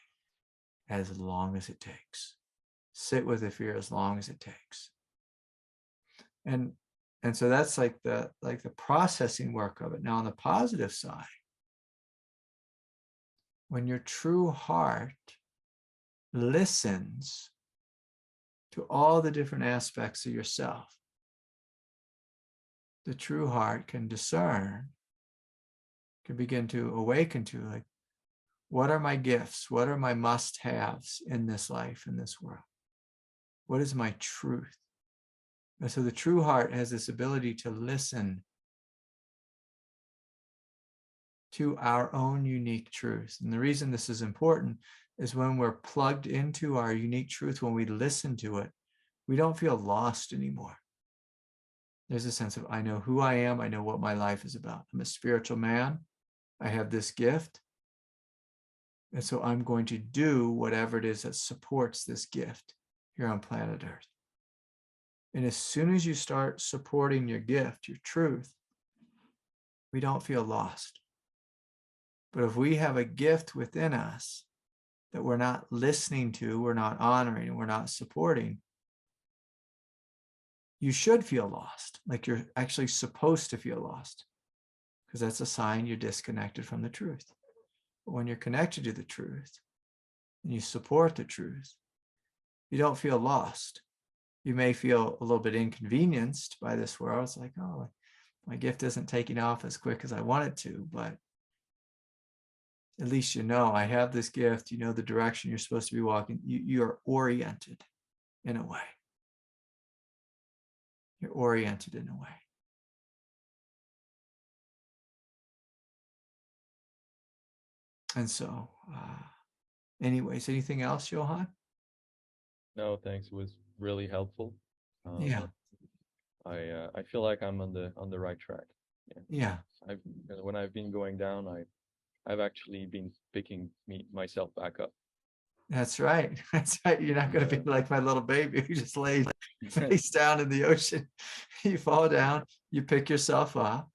as long as it takes. Sit with the fear as long as it takes. And so that's like the processing work of it. Now on the positive side, when your true heart listens to all the different aspects of yourself, the true heart can discern, can begin to awaken to, like, what are my gifts? What are my must-haves in this life, in this world? What is my truth? And so the true heart has this ability to listen to our own unique truth. And the reason this is important is when we're plugged into our unique truth, when we listen to it, we don't feel lost anymore. There's a sense of, I know who I am. I know what my life is about. I'm a spiritual man. I have this gift. And so I'm going to do whatever it is that supports this gift here on planet Earth. And as soon as you start supporting your gift, your truth, we don't feel lost. But if we have a gift within us that we're not listening to, we're not honoring, we're not supporting, you should feel lost, like you're actually supposed to feel lost, because that's a sign you're disconnected from the truth. But when you're connected to the truth and you support the truth, you don't feel lost. You may feel a little bit inconvenienced by this world. It's like, oh, my gift isn't taking off as quick as I want it to, but at least you know I have this gift, you know the direction you're supposed to be walking. You're oriented in a way. You're oriented in a way. And so, anyways, anything else, Johan? No, thanks. It was really helpful. Yeah. I feel like I'm on the right track. Yeah. When I've been going down, I've actually been picking myself back up. That's right. That's right. You're not going to be like my little baby who just laid face down in the ocean. You fall down, you pick yourself up,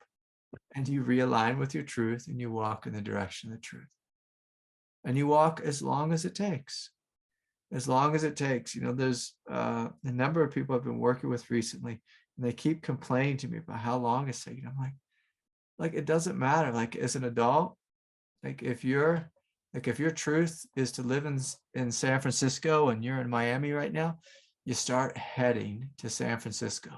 and you realign with your truth, and you walk in the direction of the truth. And you walk as long as it takes. As long as it takes. You know, there's a number of people I've been working with recently, and they keep complaining to me about how long it's taking. I'm like, it doesn't matter. Like, as an adult, like if your truth is to live in San Francisco and you're in Miami right now, you start heading to San Francisco.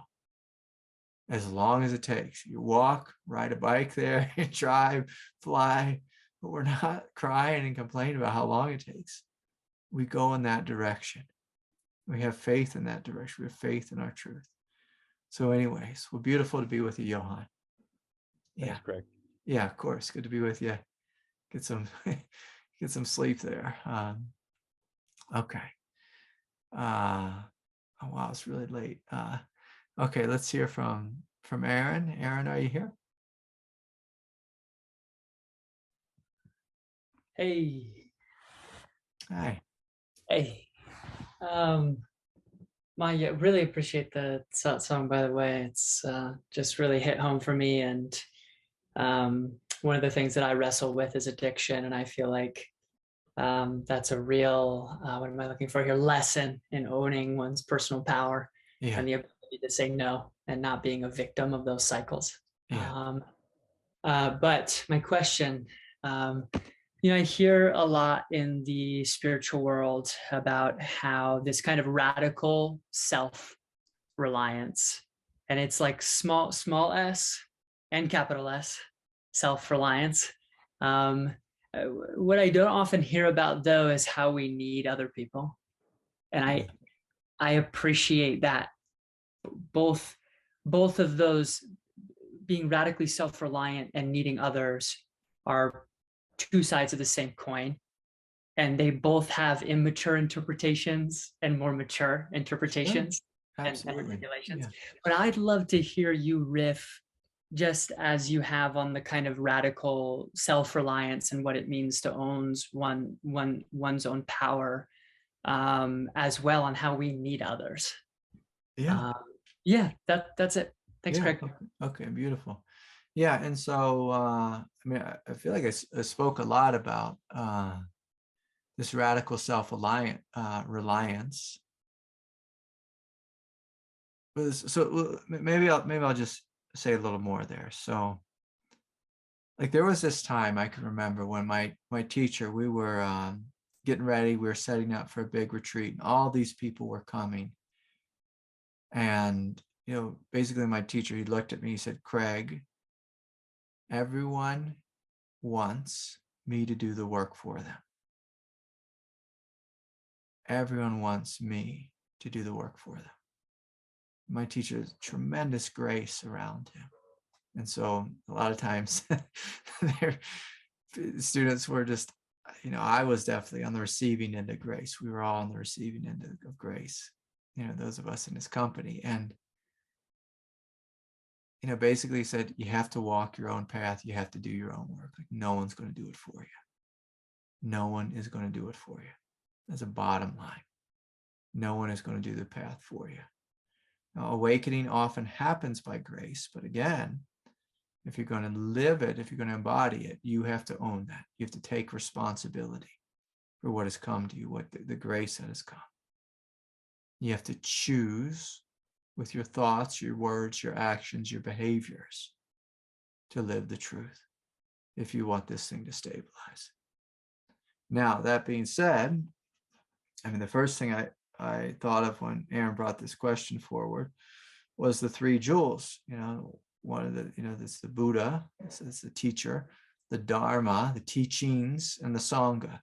As long as it takes. You walk, ride a bike there, you drive, fly, but we're not crying and complaining about how long it takes. We go in that direction. We have faith in that direction. We have faith in our truth. So anyways, well, beautiful to be with you, Johan. Yeah. Thanks, Greg. Yeah, of course. Good to be with you. Get some sleep there. Okay. Oh wow, it's really late. Okay, let's hear from Aaron. Aaron, are you here? Hey. Hi. Hey. I really appreciate the Satsang, by the way. It's just really hit home for me. And one of the things that I wrestle with is addiction. And I feel like that's a real, what am I looking for here? Lesson in owning one's personal power and the ability to say no and not being a victim of those cycles. Yeah. But my question, I hear a lot in the spiritual world about how this kind of radical self-reliance, and it's like small s and capital S, self-reliance. What I don't often hear about, though, is how we need other people. And I appreciate that. Both of those, being radically self-reliant and needing others, are two sides of the same coin. And they both have immature interpretations and more mature interpretations and articulations. Yeah. But I'd love to hear you riff, just as you have on the kind of radical self-reliance and what it means to own one's own power, as well, on how we need others. Yeah. That's it. Thanks, Craig. Okay, beautiful. Yeah, and so I mean, I feel like I spoke a lot about this radical self-reliance. So maybe I'll just say a little more there. So, like, there was this time I can remember when my teacher, we were getting ready, we were setting up for a big retreat, and all these people were coming. And basically my teacher, he looked at me, he said, "Craig, everyone wants me to do the work for them. Everyone wants me to do the work for them." My teacher has tremendous grace around him. And so a lot of times their students were just, I was definitely on the receiving end of grace. We were all on the receiving end of grace, those of us in his company. And, basically said, you have to walk your own path. You have to do your own work. Like, no one's going to do it for you. No one is going to do it for you. That's a bottom line. No one is going to do the path for you. Now, awakening often happens by grace, but again, if you're going to live it, if you're going to embody it, you have to own that. You have to take responsibility for what has come to you, what the grace that has come. You have to choose with your thoughts, your words, your actions, your behaviors to live the truth if you want this thing to stabilize. Now, that being said, I mean, the first thing I thought of when Aaron brought this question forward was the three jewels. One of the, that's the Buddha, it's the teacher, the Dharma, the teachings, and the Sangha.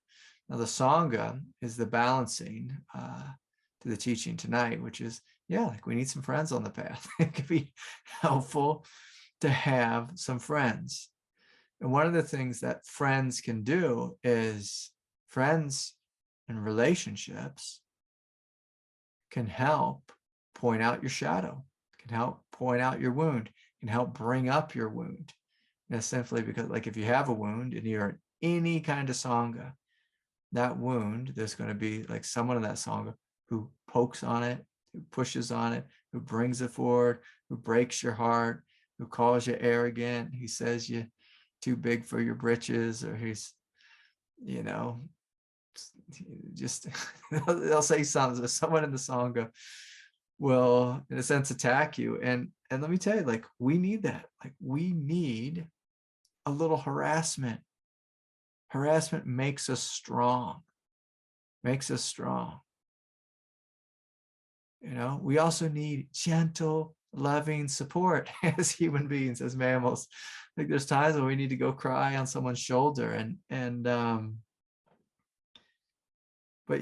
Now, the Sangha is the balancing to the teaching tonight, which is, like, we need some friends on the path. It could be helpful to have some friends. And one of the things that friends can do is, friends and relationships can help point out your shadow, can help point out your wound, can help bring up your wound. Simply because, like, if you have a wound and you're in any kind of Sangha, that wound, there's going to be like someone in that Sangha who pokes on it, who pushes on it, who brings it forward, who breaks your heart, who calls you arrogant, who says you're too big for your britches, or he's, just they'll say something. Someone in the Sangha will, in a sense, attack you. And let me tell you, like, we need that. Like, we need a little harassment. Harassment makes us strong. Makes us strong. We also need gentle, loving support as human beings, as mammals. Like, there's times when we need to go cry on someone's shoulder, but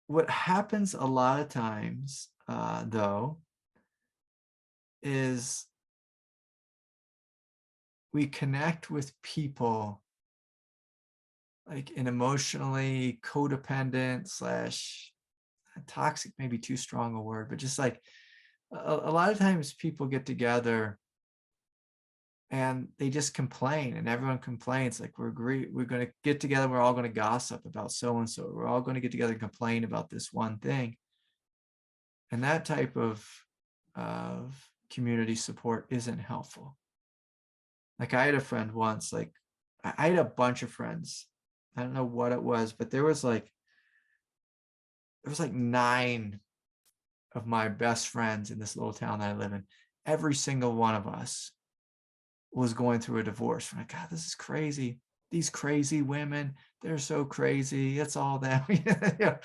what happens a lot of times, though, is we connect with people like an emotionally codependent / toxic, maybe too strong a word, but just like a lot of times people get together and they just complain, and everyone complains. Like, we're going to get together, we're all going to gossip about so-and-so. We're all going to get together and complain about this one thing. And that type of community support isn't helpful. Like, I had a friend once, like, I had a bunch of friends. I don't know what it was, but there was like 9 of my best friends in this little town that I live in. Every single one of us was going through a divorce. I'm like, God, this is crazy. these crazy women, they're so crazy. It's all them, and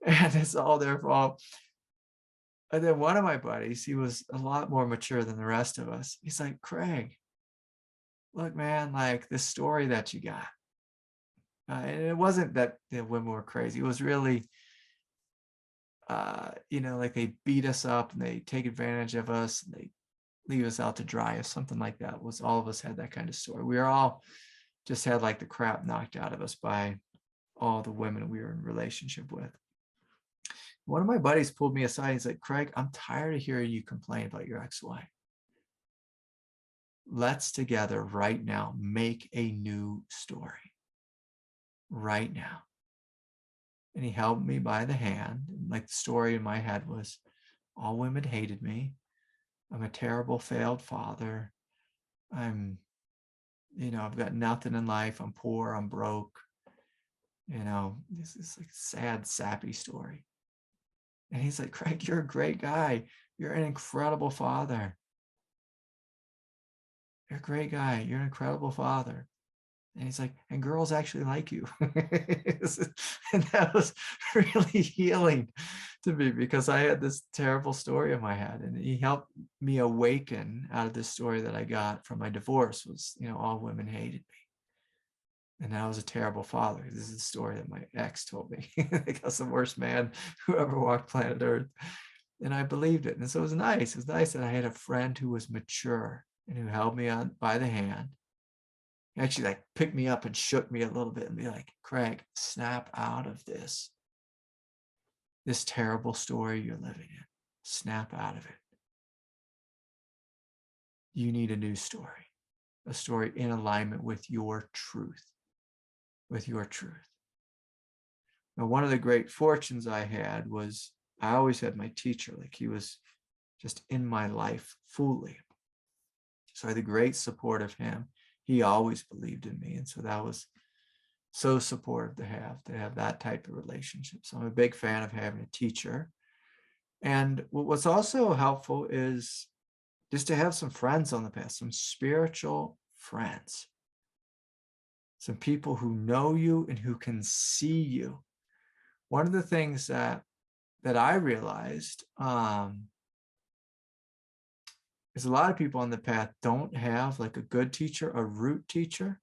it's all their fault. And then one of my buddies, he was a lot more mature than the rest of us. He's like, Craig, look, man, like this story that you got. And it wasn't that the women were crazy. It was really, like they beat us up and they take advantage of us and they leave us out to dry or something like that. Was all of us had that kind of story. We were all just had like the crap knocked out of us by all the women we were in relationship with. One of my buddies pulled me aside. He's like, Craig, I'm tired of hearing you complain about your ex-wife. Let's together right now make a new story. Right now. And he held me by the hand. Like the story in my head was, all women hated me. I'm a terrible failed father. I've got nothing in life. I'm poor. I'm broke. This is like sad, sappy story. And he's like, Craig, you're a great guy. You're an incredible father. You're a great guy. You're an incredible father. And he's like, and girls actually like you. And that was really healing to me because I had this terrible story in my head. And he helped me awaken out of this story that I got from my divorce was, all women hated me. And I was a terrible father. This is the story that my ex told me. Like, I was the worst man who ever walked planet Earth. And I believed it. And so it was nice. It was nice that I had a friend who was mature and who held me on by the hand. He actually like picked me up and shook me a little bit and be like, Craig, snap out of this terrible story you're living in. Snap out of it. You need a new story, a story in alignment with your truth, with your truth. Now, one of the great fortunes I had was I always had my teacher, like he was just in my life fully. So I had the great support of him. He always believed in me. And so that was so supportive to have that type of relationship. So I'm a big fan of having a teacher. And what's also helpful is just to have some friends on the path, some spiritual friends, some people who know you and who can see you. One of the things that I realized is a lot of people on the path don't have like a good teacher, a root teacher,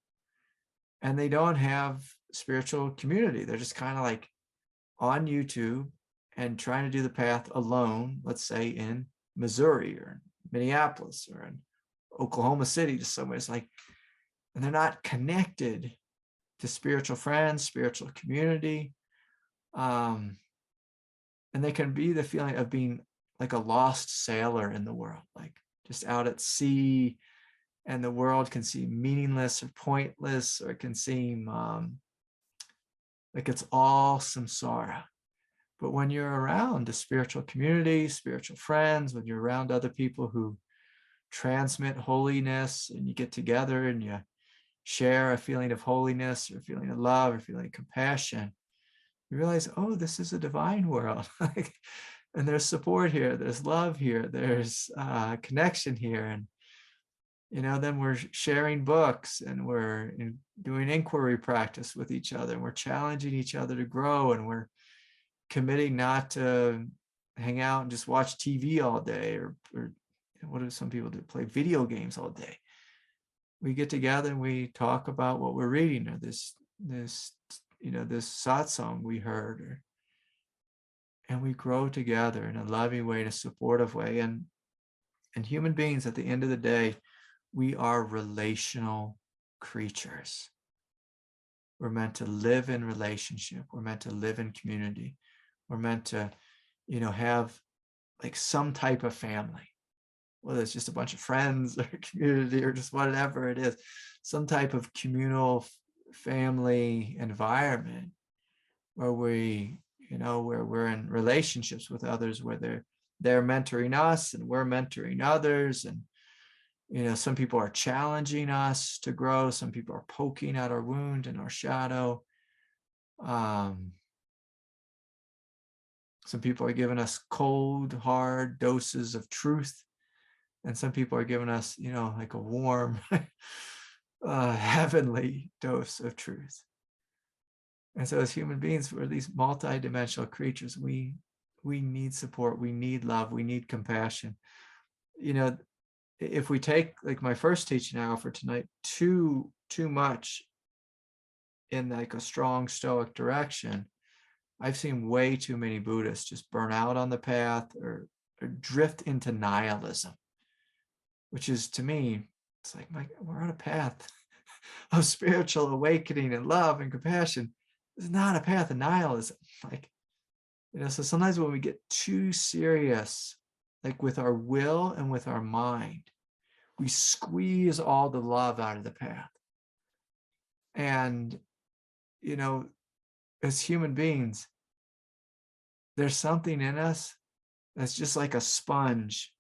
and they don't have spiritual community. They're just kind of like on YouTube and trying to do the path alone, let's say in Missouri or Minneapolis or in Oklahoma City, just somewhere. It's like, and they're not connected to spiritual friends, spiritual community. And they can be the feeling of being like a lost sailor in the world, like just out at sea, and the world can seem meaningless or pointless, or it can seem like it's all samsara. But when you're around a spiritual community, spiritual friends, when you're around other people who transmit holiness and you get together and you share a feeling of holiness or a feeling of love or a feeling of compassion, you realize, oh, this is a divine world. And there's support here, there's love here, there's connection here. And then we're sharing books and we're doing inquiry practice with each other, and we're challenging each other to grow, and we're committing not to hang out and just watch TV all day, or what do some people do? Play video games all day. We get together and we talk about what we're reading, or this satsang we heard, and we grow together in a loving way, in a supportive way. And human beings, at the end of the day, we are relational creatures. We're meant to live in relationship. We're meant to live in community. We're meant to, have like some type of family, whether it's just a bunch of friends or community or just whatever it is, some type of communal family environment where where we're in relationships with others, where they're mentoring us and we're mentoring others. And some people are challenging us to grow. Some people are poking at our wound and our shadow. Some people are giving us cold, hard doses of truth. And some people are giving us, like a warm heavenly dose of truth. And so as human beings, we're these multidimensional creatures. We need support, we need love, we need compassion. You know, if we take like my first teaching I offer tonight too much in like a strong stoic direction, I've seen way too many Buddhists just burn out on the path or drift into nihilism, which is, to me, it's like, we're on a path of spiritual awakening and love and compassion. It's not a path of nihilism. Like, you know, so sometimes when we get too serious, like with our will and with our mind, we squeeze all the love out of the path. And, you know, as human beings, there's something in us that's just like a sponge,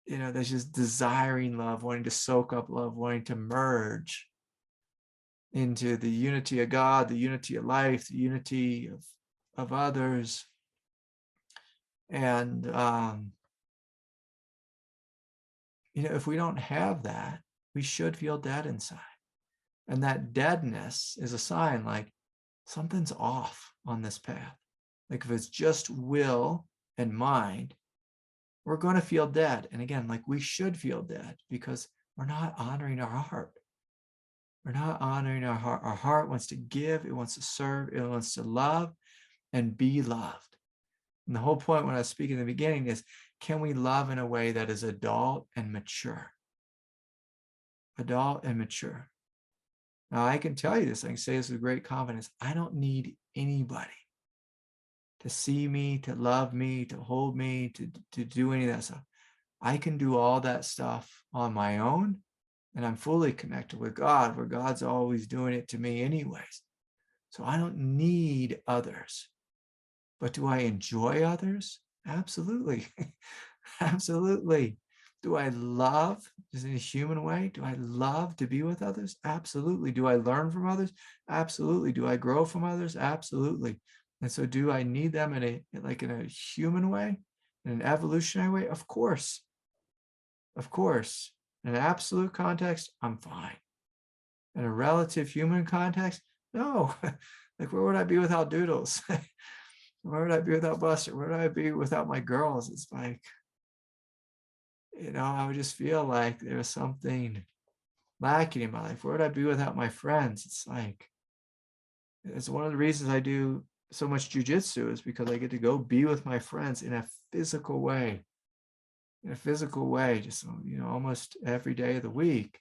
you know, that's just desiring love, wanting to soak up love, wanting to merge into the unity of God, the unity of life, the unity of others. And, you know, if we don't have that, we should feel dead inside. And that deadness is a sign like something's off on this path. Like if it's just will and mind, we're going to feel dead. And again, like we should feel dead because we're not honoring our heart. We're not honoring our heart. Our heart wants to give, it wants to serve, it wants to love and be loved. And the whole point when I was speaking in the beginning is, can we love in a way that is adult and mature? Adult and mature. Now, I can tell you this, I can say this with great confidence. I don't need anybody to see me, to love me, to hold me, to do any of that stuff. I can do all that stuff on my own, and I'm fully connected with God, where God's always doing it to me anyways. So I don't need others. But do I enjoy others? Absolutely. Absolutely. Do I love, just in a human way, do I love to be with others? Absolutely. Do I learn from others? Absolutely. Do I grow from others? Absolutely. And so do I need them in a human way, in an evolutionary way? Of course. Of course. In an absolute context, I'm fine. In a relative human context, no. Like, where would I be without Doodles? Where would I be without Buster? Where would I be without my girls? It's like, you know, I would just feel like there was something lacking in my life. Where would I be without my friends? It's like, it's one of the reasons I do so much jujitsu, is because I get to go be with my friends in a physical way. In a physical way, just, you know, almost every day of the week.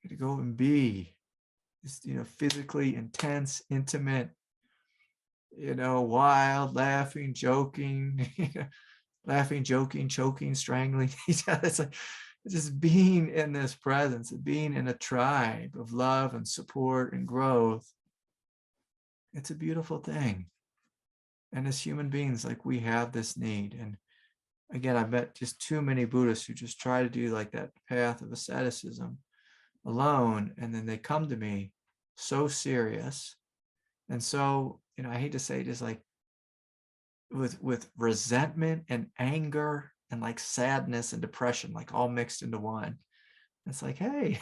I get to go and be just, you know, physically intense, intimate, you know, wild, laughing, joking, laughing, joking, choking, strangling each other. It's like just being in this presence, being in a tribe of love and support and growth. It's a beautiful thing. And as human beings, like, we have this need. And again, I've met just too many Buddhists who just try to do like that path of asceticism alone. And then they come to me so serious. And so, you know, I hate to say, just like with resentment and anger and like sadness and depression, like all mixed into one. It's like, hey,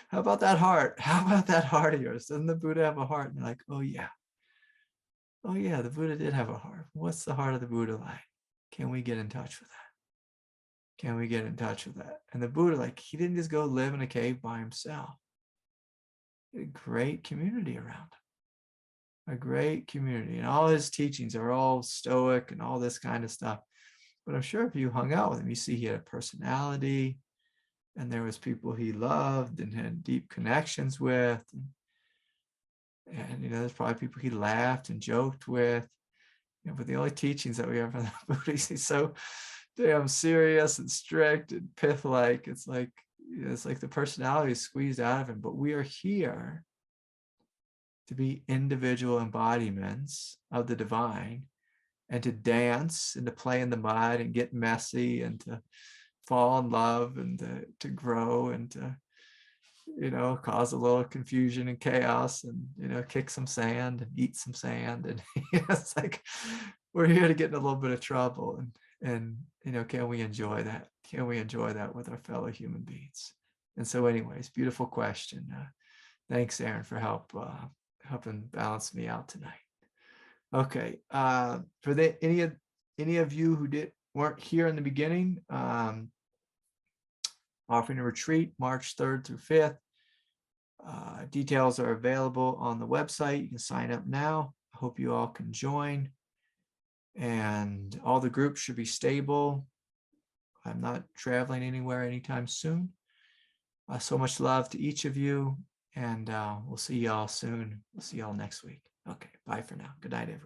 how about that heart? How about that heart of yours? Doesn't the Buddha have a heart? And they're like, oh yeah. Oh yeah, the Buddha did have a heart. What's the heart of the Buddha like? Can we get in touch with that? Can we get in touch with that? And the Buddha, like, he didn't just go live in a cave by himself. He had a great community around him. A great community. And all his teachings are all stoic and all this kind of stuff. But I'm sure if you hung out with him, you see he had a personality, and there was people he loved and had deep connections with. And you know, there's probably people he laughed and joked with. You know, but the only teachings that we have from the Buddha, he's so damn serious and strict and pith-like. It's like the personality is squeezed out of him. But we are here to be individual embodiments of the divine, and to dance and to play in the mud and get messy and to fall in love and to grow and to, you know, cause a little confusion and chaos and, you know, kick some sand and eat some sand. And you know, it's like, we're here to get in a little bit of trouble. And you know, can we enjoy that? Can we enjoy that with our fellow human beings? And so anyways, beautiful question. Thanks, Aaron, for helping balance me out tonight. Okay. For any of you who weren't here in the beginning, offering a retreat March 3rd through 5th. Details are available on the website. You can sign up now. I hope you all can join. And all the groups should be stable. I'm not traveling anywhere anytime soon. So much love to each of you. And we'll see y'all soon. We'll see y'all next week. Okay, bye for now. Good night, everyone.